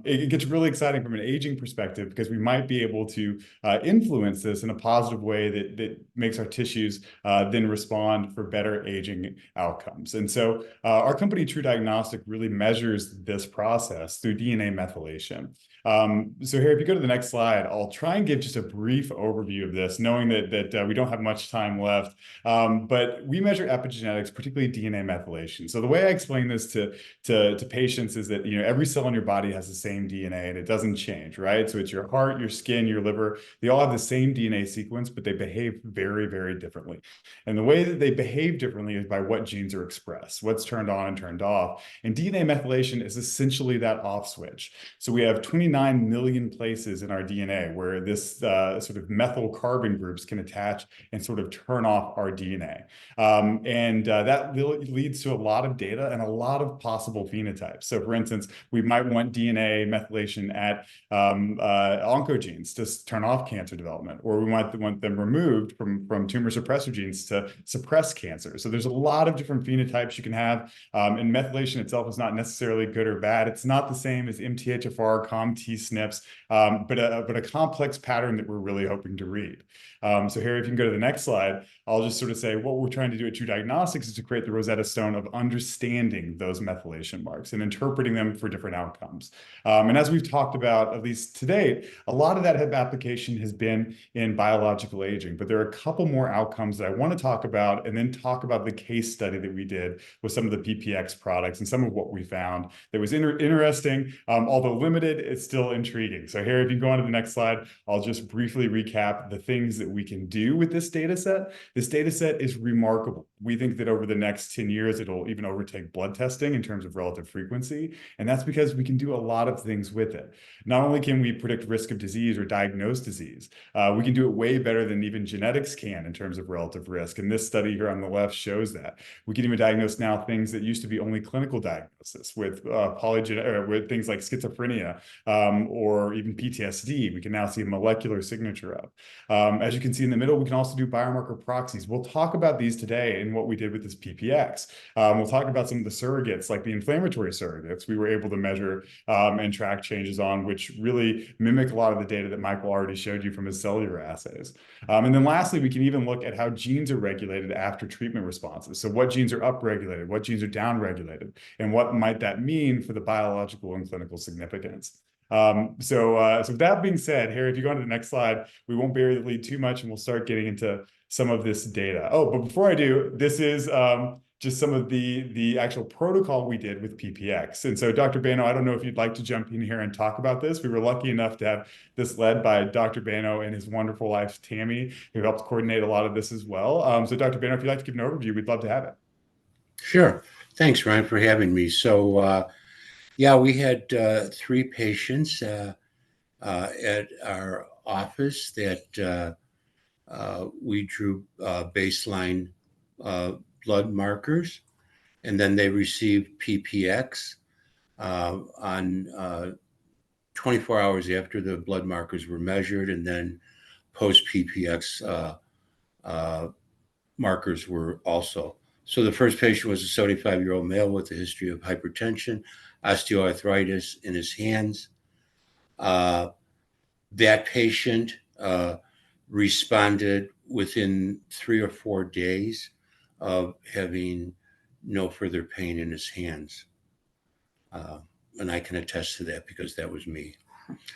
it gets really exciting from an aging perspective, because we might be able to influence this in a positive way that makes our tissues then respond for better aging outcomes. And so our company, True Diagnostic, really measures this process through DNA methylation. So here, if you go to the next slide, I'll try and give just a brief overview of this, knowing that we don't have much time left. But we measure epigenetics, particularly DNA methylation. So the way I explain this to patients is that, every cell in your body has the same DNA and it doesn't change, right? So it's your heart, your skin, your liver, they all have the same DNA sequence, but they behave very, very differently. And the way that they behave differently is by what genes are expressed, what's turned on and turned off. And DNA methylation is essentially that off switch. So we have 29 million places in our DNA where this sort of methyl carbon groups can attach and sort of turn off our DNA. That leads to a lot of data and a lot of possible phenotypes. So for instance, we might want DNA methylation at oncogenes to turn off cancer development, or we might want them removed from tumor suppressor genes to suppress cancer. So there's a lot of different phenotypes you can have, and methylation itself is not necessarily good or bad. It's not the same as MTHFR, COMT, SNPs, but a complex pattern that we're really hoping to read. So here, if you can go to the next slide, I'll just sort of say what we're trying to do at True Diagnostics is to create the Rosetta Stone of understanding those methylation marks and interpreting them for different outcomes. And as we've talked about, at least to date, a lot of that application has been in biological aging, but there are a couple more outcomes that I want to talk about, and then talk about the case study that we did with some of the PPX products and some of what we found that was interesting, although limited. It's still intriguing. So here, if you go on to the next slide, I'll just briefly recap the things that we can do with this data set. This data set is remarkable. We think that over the next 10 years, it'll even overtake blood testing in terms of relative frequency. And that's because we can do a lot of things with it. Not only can we predict risk of disease or diagnose disease, we can do it way better than even genetics can in terms of relative risk. And this study here on the left shows that. We can even diagnose now things that used to be only clinical diagnosis with with things like schizophrenia or even PTSD. We can now see a molecular signature of. As you can see in the middle, we can also do biomarker proxies. We'll talk about these today and what we did with this PPX. We'll talk about some of the surrogates, like the inflammatory surrogates we were able to measure and track changes on, which really mimic a lot of the data that Michael already showed you from his cellular assays. And then lastly, we can even look at how genes are regulated after treatment responses. So what genes are upregulated, what genes are downregulated, and what might that mean for the biological and clinical significance. So with that being said, Harry, if you go on to the next slide, we won't bury the lead too much, and we'll start getting into some of this data. Oh, but before I do, this is just some of the actual protocol we did with PPX. And so, Dr. Bano, I don't know if you'd like to jump in here and talk about this. We were lucky enough to have this led by Dr. Bano and his wonderful wife, Tammy, who helped coordinate a lot of this as well. So, Dr. Bano, if you'd like to give an overview, we'd love to have it. Sure. Thanks, Ryan, for having me. So, yeah, we had 3 patients at our office that we drew baseline blood markers, and then they received PPX on 24 hours after the blood markers were measured, and then post PPX markers were also. So the first patient was a 75-year-old male with a history of hypertension, osteoarthritis in his hands. That patient responded within 3 or 4 days of having no further pain in his hands. And I can attest to that because that was me.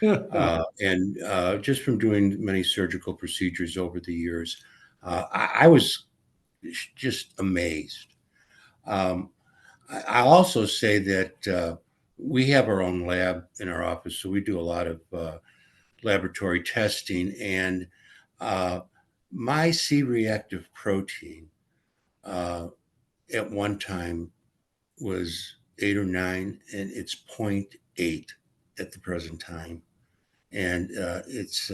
And just from doing many surgical procedures over the years, I was just amazed. I'll also say that we have our own lab in our office, so we do a lot of laboratory testing. And my C-reactive protein at one time was 8 or 9, and it's 0.8 at the present time. And it's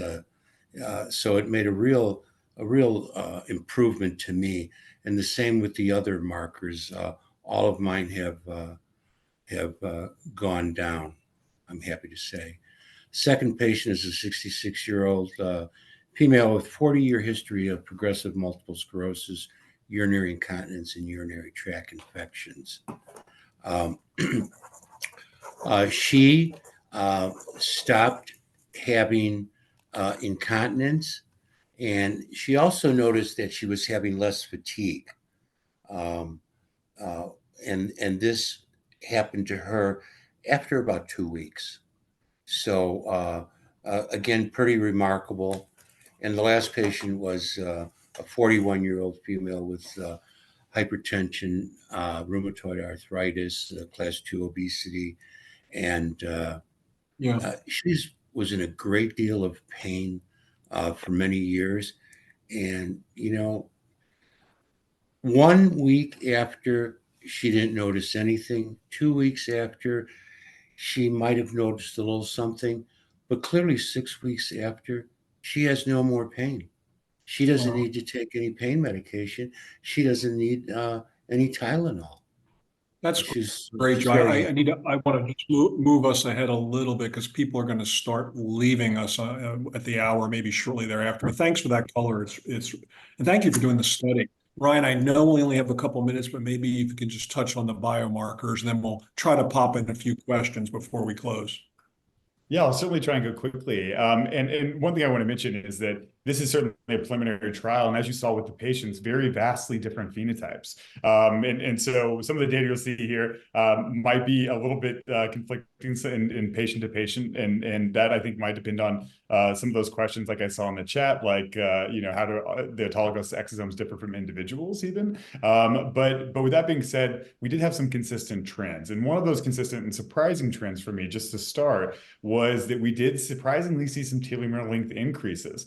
so it made a real improvement to me. And the same with the other markers. All of mine have gone down, I'm happy to say. Second patient is a 66-year-old female with 40-year history of progressive multiple sclerosis, urinary incontinence, and urinary tract infections. She stopped having incontinence, and she also noticed that she was having less fatigue. And this happened to her after about 2 weeks. So again, pretty remarkable. And the last patient was a 41-year-old female with hypertension, rheumatoid arthritis, class 2 obesity, and she was in a great deal of pain for many years. And, 1 week after, she didn't notice anything. 2 weeks after, she might have noticed a little something, but clearly 6 weeks after, she has no more pain. She doesn't need to take any pain medication. She doesn't need any Tylenol. That's great, Joe. I want to just move us ahead a little bit because people are going to start leaving us at the hour, maybe shortly thereafter. But thanks for that color. And thank you for doing the study. Ryan, I know we only have a couple minutes, but maybe if you can just touch on the biomarkers, and then we'll try to pop in a few questions before we close. Yeah, I'll certainly try and go quickly. And one thing I want to mention is that this is certainly a preliminary trial. And as you saw with the patients, very vastly different phenotypes. And so some of the data you'll see here might be a little bit conflicting in patient to patient. And that I think might depend on some of those questions like I saw in the chat, like, how do the autologous exosomes differ from individuals even? But with that being said, we did have some consistent trends. And one of those consistent and surprising trends for me, just to start, was that we did surprisingly see some telomere length increases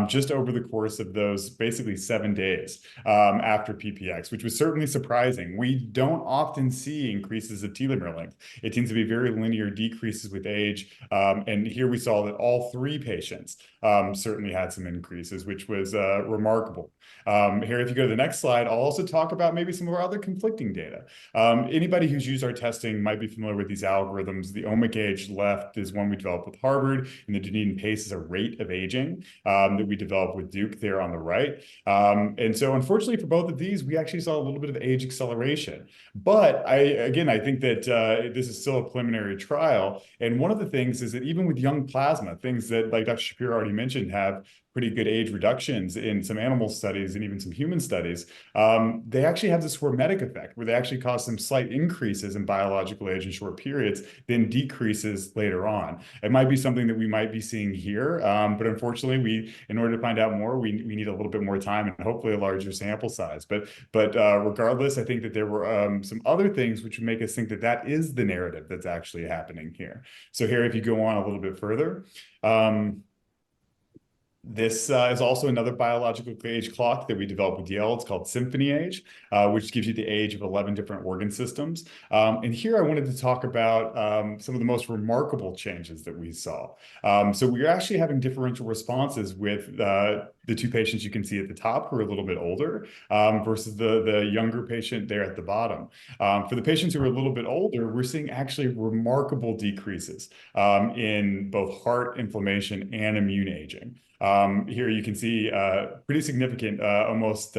just over the course of those basically 7 days after PPX, which was certainly surprising. We don't often see increases of telomere length. It tends to be very linear decreases with age. And here we saw that all 3 patients certainly had some increases, which was remarkable. Here, if you go to the next slide, I'll also talk about maybe some of our other conflicting data. Anybody who's used our testing might be familiar with these algorithms. The omic age left is one we developed with Harvard, and the Dunedin pace is a rate of aging that we developed with Duke there on the right. And so unfortunately for both of these, we actually saw a little bit of age acceleration. But I think that this is still a preliminary trial. And one of the things is that even with young plasma, things that like Dr. Shapiro already mentioned have pretty good age reductions in some animal studies and even some human studies, they actually have this hormetic effect where they actually cause some slight increases in biological age in short periods, then decreases later on. It might be something that we might be seeing here, but unfortunately, in order to find out more, we need a little bit more time and hopefully a larger sample size. But regardless, I think that there were some other things which would make us think that that is the narrative that's actually happening here. So here, if you go on a little bit further, this is also another biological age clock that we developed with Yale. It's called Symphony Age, which gives you the age of 11 different organ systems. And here I wanted to talk about some of the most remarkable changes that we saw. So we're actually having differential responses with the 2 patients you can see at the top who are a little bit older versus the younger patient there at the bottom. For the patients who are a little bit older, we're seeing actually remarkable decreases in both heart inflammation and immune aging. Here you can see pretty significant, almost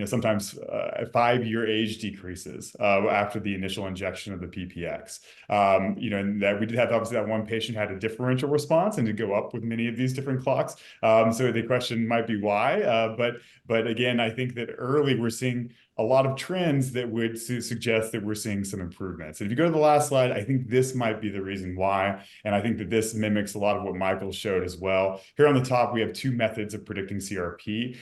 sometimes 5-year age decreases after the initial injection of the PPX. And that we did have obviously that one patient had a differential response and to go up with many of these different clocks. So the question might be why, but again, I think that early we're seeing a lot of trends that would suggest that we're seeing some improvements. And if you go to the last slide, I think this might be the reason why. And I think that this mimics a lot of what Michael showed as well. Here on the top, we have 2 methods of predicting CRP.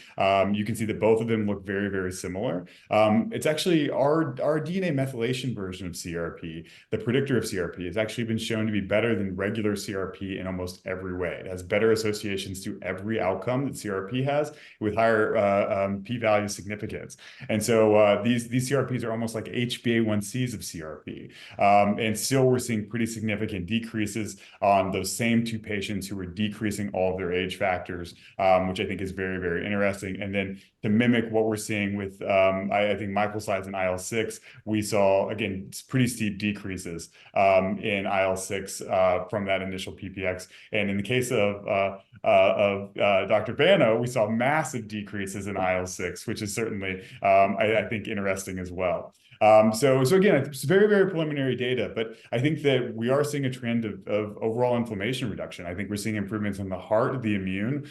You can see that both of them look very, very similar. It's actually our DNA methylation version of CRP, the predictor of CRP, has actually been shown to be better than regular CRP in almost every way. It has better associations to every outcome that CRP has with higher p-value significance. And so these CRPs are almost like HbA1cs of CRP. And still we're seeing pretty significant decreases on those same 2 patients who were decreasing all of their age factors, which I think is very, very interesting. And then to mimic what we're seeing with, I think Michael's slides in IL-6, we saw, again, pretty steep decreases in IL-6 from that initial PPX. And in the case of Dr. Bano, we saw massive decreases in IL-6, which is certainly, I think, interesting as well. So again, it's very, very preliminary data, but I think that we are seeing a trend of overall inflammation reduction. I think we're seeing improvements in the heart, the immune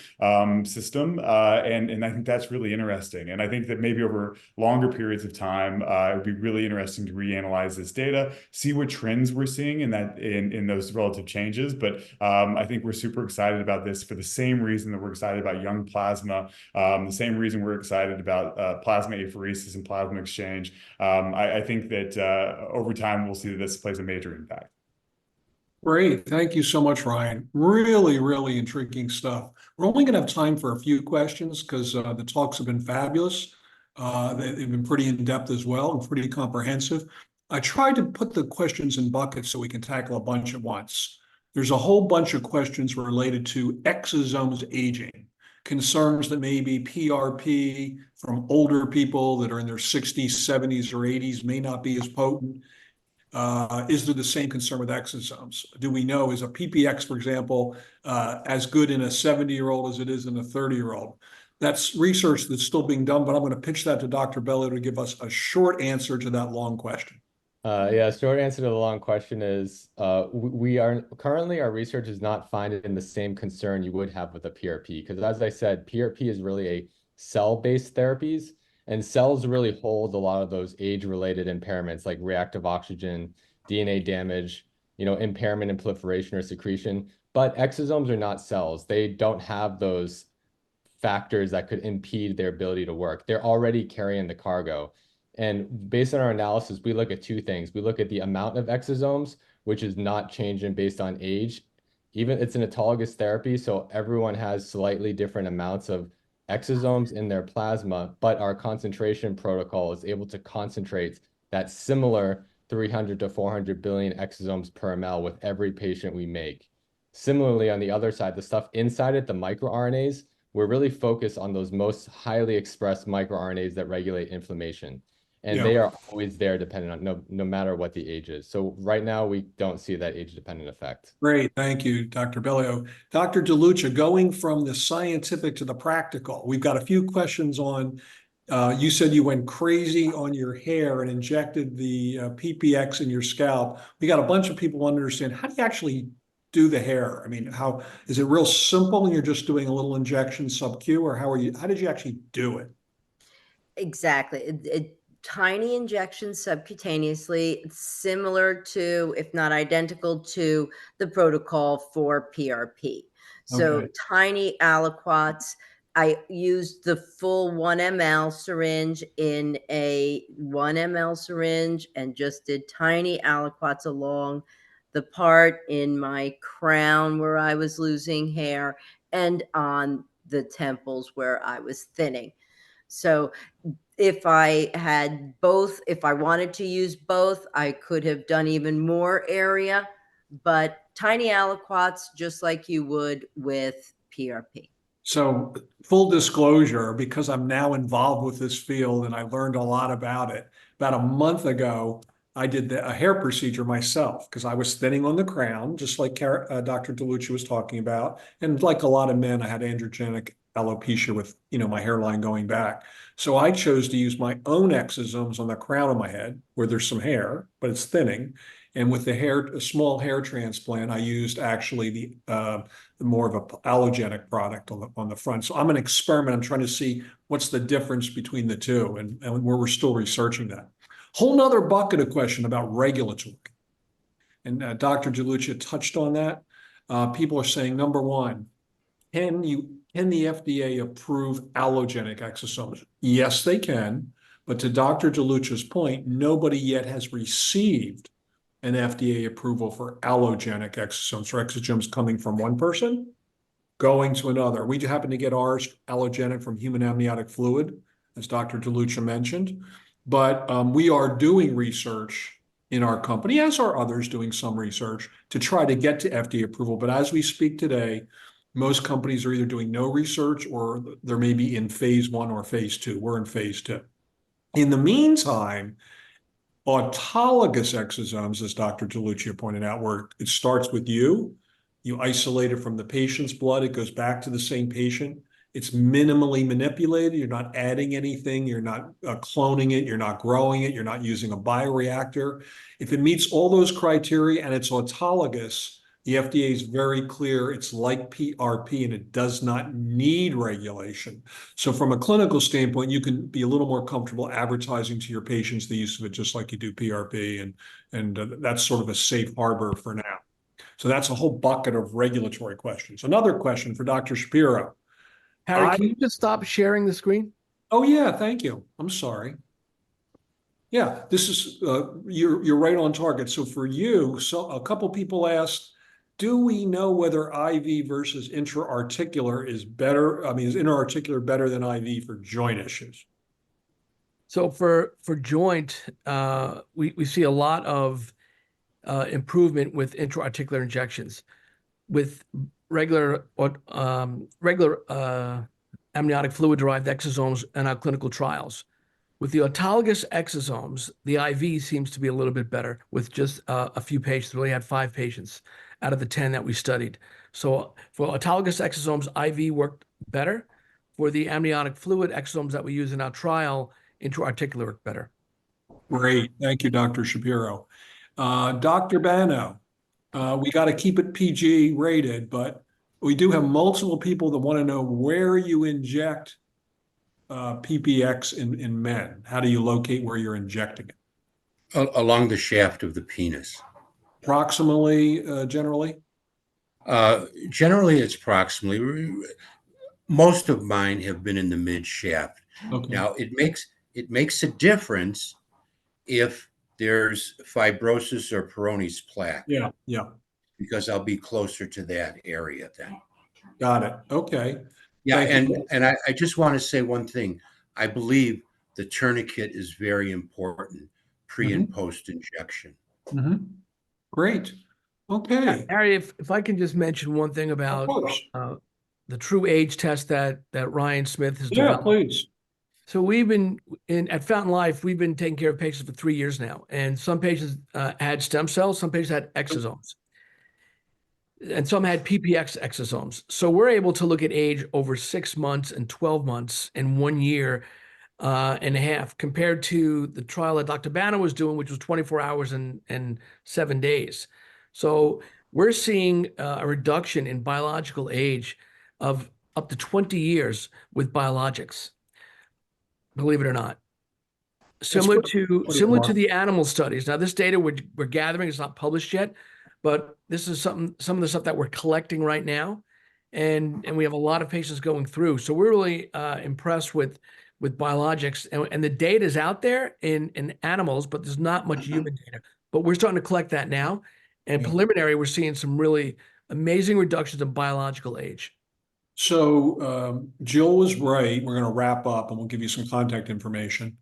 system, and I think that's really interesting. And I think that maybe over longer periods of time, it would be really interesting to reanalyze this data, see what trends we're seeing in those relative changes. But I think we're super excited about this for the same reason that we're excited about young plasma, the same reason we're excited about plasma apheresis and plasma exchange. I think that over time, we'll see that this plays a major impact. Great. Thank you so much, Ryan. Really, really intriguing stuff. We're only going to have time for a few questions because the talks have been fabulous. They've been pretty in-depth as well and pretty comprehensive. I tried to put the questions in buckets so we can tackle a bunch at once. There's a whole bunch of questions related to exosomes aging, concerns that maybe PRP from older people that are in their 60s, 70s, or 80s may not be as potent. Is there the same concern with exosomes? Do we know, is a PPX, for example, as good in a 70-year-old as it is in a 30-year-old? That's research that's still being done, but I'm going to pitch that to Dr. Bello to give us a short answer to that long question. Yeah, short answer to the long question is we are currently our research is not finding the same concern you would have with a PRP because as I said, PRP is really a cell-based therapies and cells really hold a lot of those age-related impairments like reactive oxygen, DNA damage, impairment in proliferation or secretion. But exosomes are not cells. They don't have those factors that could impede their ability to work. They're already carrying the cargo. And based on our analysis, we look at two things. We look at the amount of exosomes, which is not changing based on age. Even it's an autologous therapy, so everyone has slightly different amounts of exosomes in their plasma, but our concentration protocol is able to concentrate that similar 300 to 400 billion exosomes per ml with every patient we make. Similarly, on the other side, the stuff inside it, the microRNAs, we're really focused on those most highly expressed microRNAs that regulate inflammation. And Yeah. they are always there depending on no matter what the age is. So right now we don't see that age dependent effect. Great, thank you, Dr. Bellio. Dr. DeLucia, going from the scientific to the practical, we've got a few questions on, you said you went crazy on your hair and injected the PPX in your scalp. We got a bunch of people want to understand, how do you actually do the hair? I mean, how, is it real simple and you're just doing a little injection sub-Q, or how did you actually do it? Exactly. Tiny injections subcutaneously, similar to, if not identical to, the protocol for PRP. So Okay. tiny aliquots. I used the full 1 ml syringe in a 1 ml syringe and just did tiny aliquots along the part in my crown where I was losing hair and on the temples where I was thinning. So if I had both, if I wanted to use both, I could have done even more area, but tiny aliquots, just like you would with PRP. So full disclosure, because I'm now involved with this field and I learned a lot about it. About a month ago, I did a hair procedure myself because I was thinning on the crown, just like Dr. DeLucia was talking about. And like a lot of men, I had androgenic alopecia with, my hairline going back. So I chose to use my own exosomes on the crown of my head where there's some hair, but it's thinning. And with a small hair transplant, I used actually the more of a allogenic product on the front. So I'm an experiment. I'm trying to see what's the difference between the two, and where we're still researching that. Whole nother bucket of question about regulatory. And Dr. DeLucia touched on that. People are saying, number one, can the FDA approve allogenic exosomes? Yes, they can. But to Dr. DeLucia's point, nobody yet has received an FDA approval for allogenic exosomes, for exosomes coming from one person going to another. We happen to get ours allogenic from human amniotic fluid, as Dr. DeLucia mentioned. But we are doing research in our company, as are others doing some research, to try to get to FDA approval. But as we speak today, most companies are either doing no research or they're maybe in phase 1 or phase 2. We're in phase 2. In the meantime, autologous exosomes, as Dr. DeLucia pointed out, where it starts with you isolate it from the patient's blood, it goes back to the same patient. It's minimally manipulated. You're not adding anything. You're not cloning it. You're not growing it. You're not using a bioreactor. If it meets all those criteria and it's autologous, the FDA is very clear. It's like PRP and it does not need regulation. So from a clinical standpoint, you can be a little more comfortable advertising to your patients the use of it just like you do PRP, and that's sort of a safe harbor for now. So that's a whole bucket of regulatory questions. Another question for Dr. Shapiro. Harry, can you just stop sharing the screen? Oh yeah, thank you. I'm sorry. Yeah, this is you're right on target. So for you, so a couple people asked, do we know whether IV versus intra-articular is better? I mean, is intra-articular better than IV for joint issues? So for joint, we see a lot of improvement with intra-articular injections. With regular amniotic fluid-derived exosomes in our clinical trials. With the autologous exosomes, the IV seems to be a little bit better with just a few patients. We only had 5 patients out of the 10 that we studied. So for autologous exosomes, IV worked better. For the amniotic fluid exosomes that we use in our trial, intra-articular worked better. Great. Thank you, Dr. Shapiro. Dr. Bano, we got to keep it PG rated, but we do have multiple people that want to know where you inject PPX in men. How do you locate where you're injecting it? Along the shaft of the penis. Proximally, generally? Generally, it's proximally. Most of mine have been in the mid shaft. Okay. Now, it makes a difference if there's fibrosis or Peyronie's plaque, Yeah, because I'll be closer to that area then. got it. Okay. Yeah, Thank you. and I just want to say one thing. I believe the tourniquet is very important pre and post injection. Great. Okay. Harry, if I can just mention one thing Of about course. the true age test that Ryan Smith has Yeah, developed. please. So we've been at Fountain Life, we've been taking care of patients for 3 years now, and some patients had stem cells, some patients had exosomes, and some had PPX exosomes. So we're able to look at age over 6 months and 12 months and 1 year and a half, compared to the trial that Dr. Banner was doing, which was 24 hours and 7 days. So we're seeing a reduction in biological age of up to 20 years with biologics, believe it or not. Similar to the animal studies. Now, this data we're gathering is not published yet, but this is some of the stuff that we're collecting right now, and we have a lot of patients going through. So we're really impressed with biologics, and the data is out there in animals, but there's not much human data. But we're starting to collect that now, and preliminary, we're seeing some really amazing reductions in biological age. So Jill was right. We're going to wrap up and we'll give you some contact information.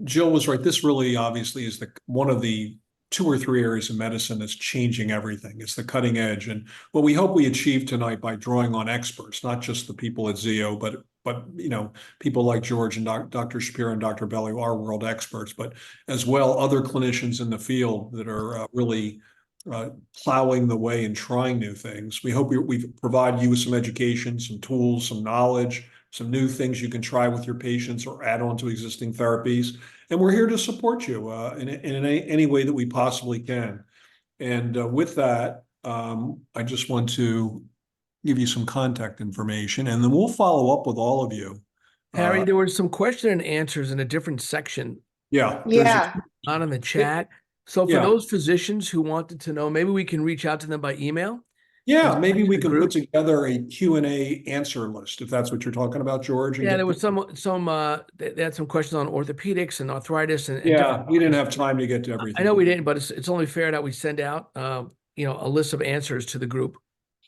Jill was right. This really obviously is one of the 2 or 3 areas of medicine that's changing everything. It's the cutting edge. And what we hope we achieve tonight by drawing on experts, not just the people at Zio, but people like George and Dr. Shapiro and Dr. Belli, who are world experts, but as well other clinicians in the field that are really plowing the way and trying new things. We hope we provide you with some education, some tools, some knowledge, some new things you can try with your patients or add on to existing therapies. And we're here to support you in any way that we possibly can. And with that, I just want to give you some contact information, and then we'll follow up with all of you. Harry, there were some question and answers in a different section. Yeah. Not in the chat. So for those physicians who wanted to know, maybe we can reach out to them by email. Yeah, maybe we can put together a Q&A answer list, if that's what you're talking about, George. Yeah, there was they had some questions on orthopedics and arthritis and yeah, we didn't have time to get to everything. I know we didn't, but it's only fair that we send out a list of answers to the group.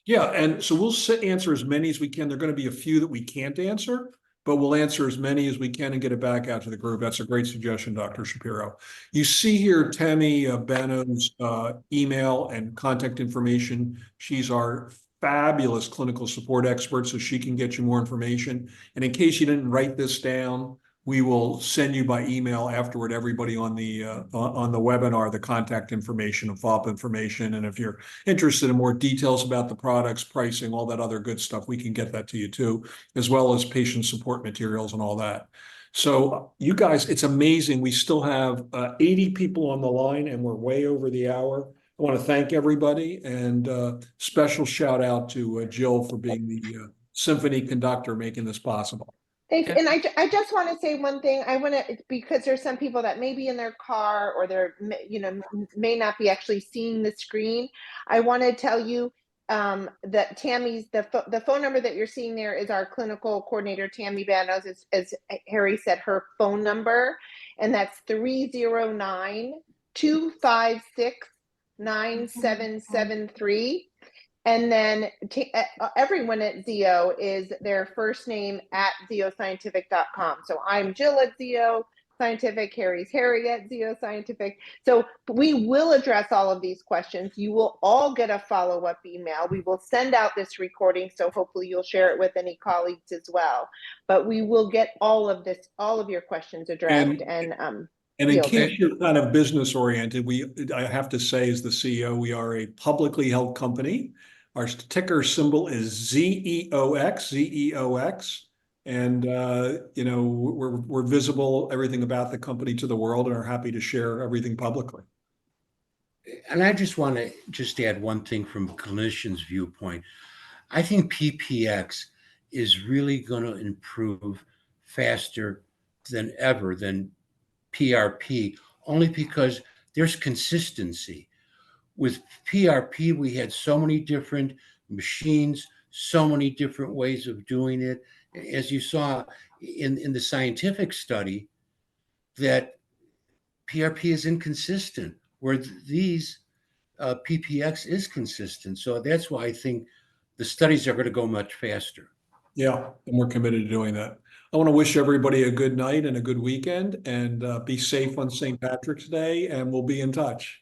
Yeah, and so we'll answer as many as we can. There are going to be a few that we can't answer, but we'll answer as many as we can and get it back out to the group. That's a great suggestion, Dr. Shapiro. You see here Tammy Bano's email and contact information. She's our fabulous clinical support expert, so she can get you more information. And in case you didn't write this down, we will send you by email afterward, everybody on the webinar, the contact information and follow-up information. And if you're interested in more details about the products, pricing, all that other good stuff, we can get that to you too, as well as patient support materials and all that. So you guys, it's amazing. We still have 80 people on the line and we're way over the hour. I want to thank everybody, and special shout out to Jill for being the symphony conductor making this possible. Thanks. And I just want to say one thing. I want to, because there's some people that may be in their car or they're, may not be actually seeing the screen. I want to tell you that Tammy's, the phone number that you're seeing there is our clinical coordinator, Tammy Banos, as Harry said, her phone number, and that's 309-256-9773. And then everyone at Zio is their first name at zioscientific.com. So I'm Jill at Zio Scientific, Harry's Harry at Zio Scientific. So we will address all of these questions. You will all get a follow-up email. We will send out this recording, so hopefully you'll share it with any colleagues as well. But we will get all of your questions addressed. And in case you're kind of business oriented, I have to say, as the CEO, we are a publicly held company. Our ticker symbol is ZEOX, ZEOX. And, you know, we're visible, everything about the company to the world, and are happy to share everything publicly. And I just want to just add one thing from a clinician's viewpoint. I think PPX is really going to improve faster than ever than PRP, only because there's consistency. With PRP, we had so many different machines, so many different ways of doing it. As you saw in the scientific study, that PRP is inconsistent, where these PPX is consistent. So that's why I think the studies are going to go much faster. Yeah, and we're committed to doing that. I want to wish everybody a good night and a good weekend, and be safe on St. Patrick's Day, and we'll be in touch.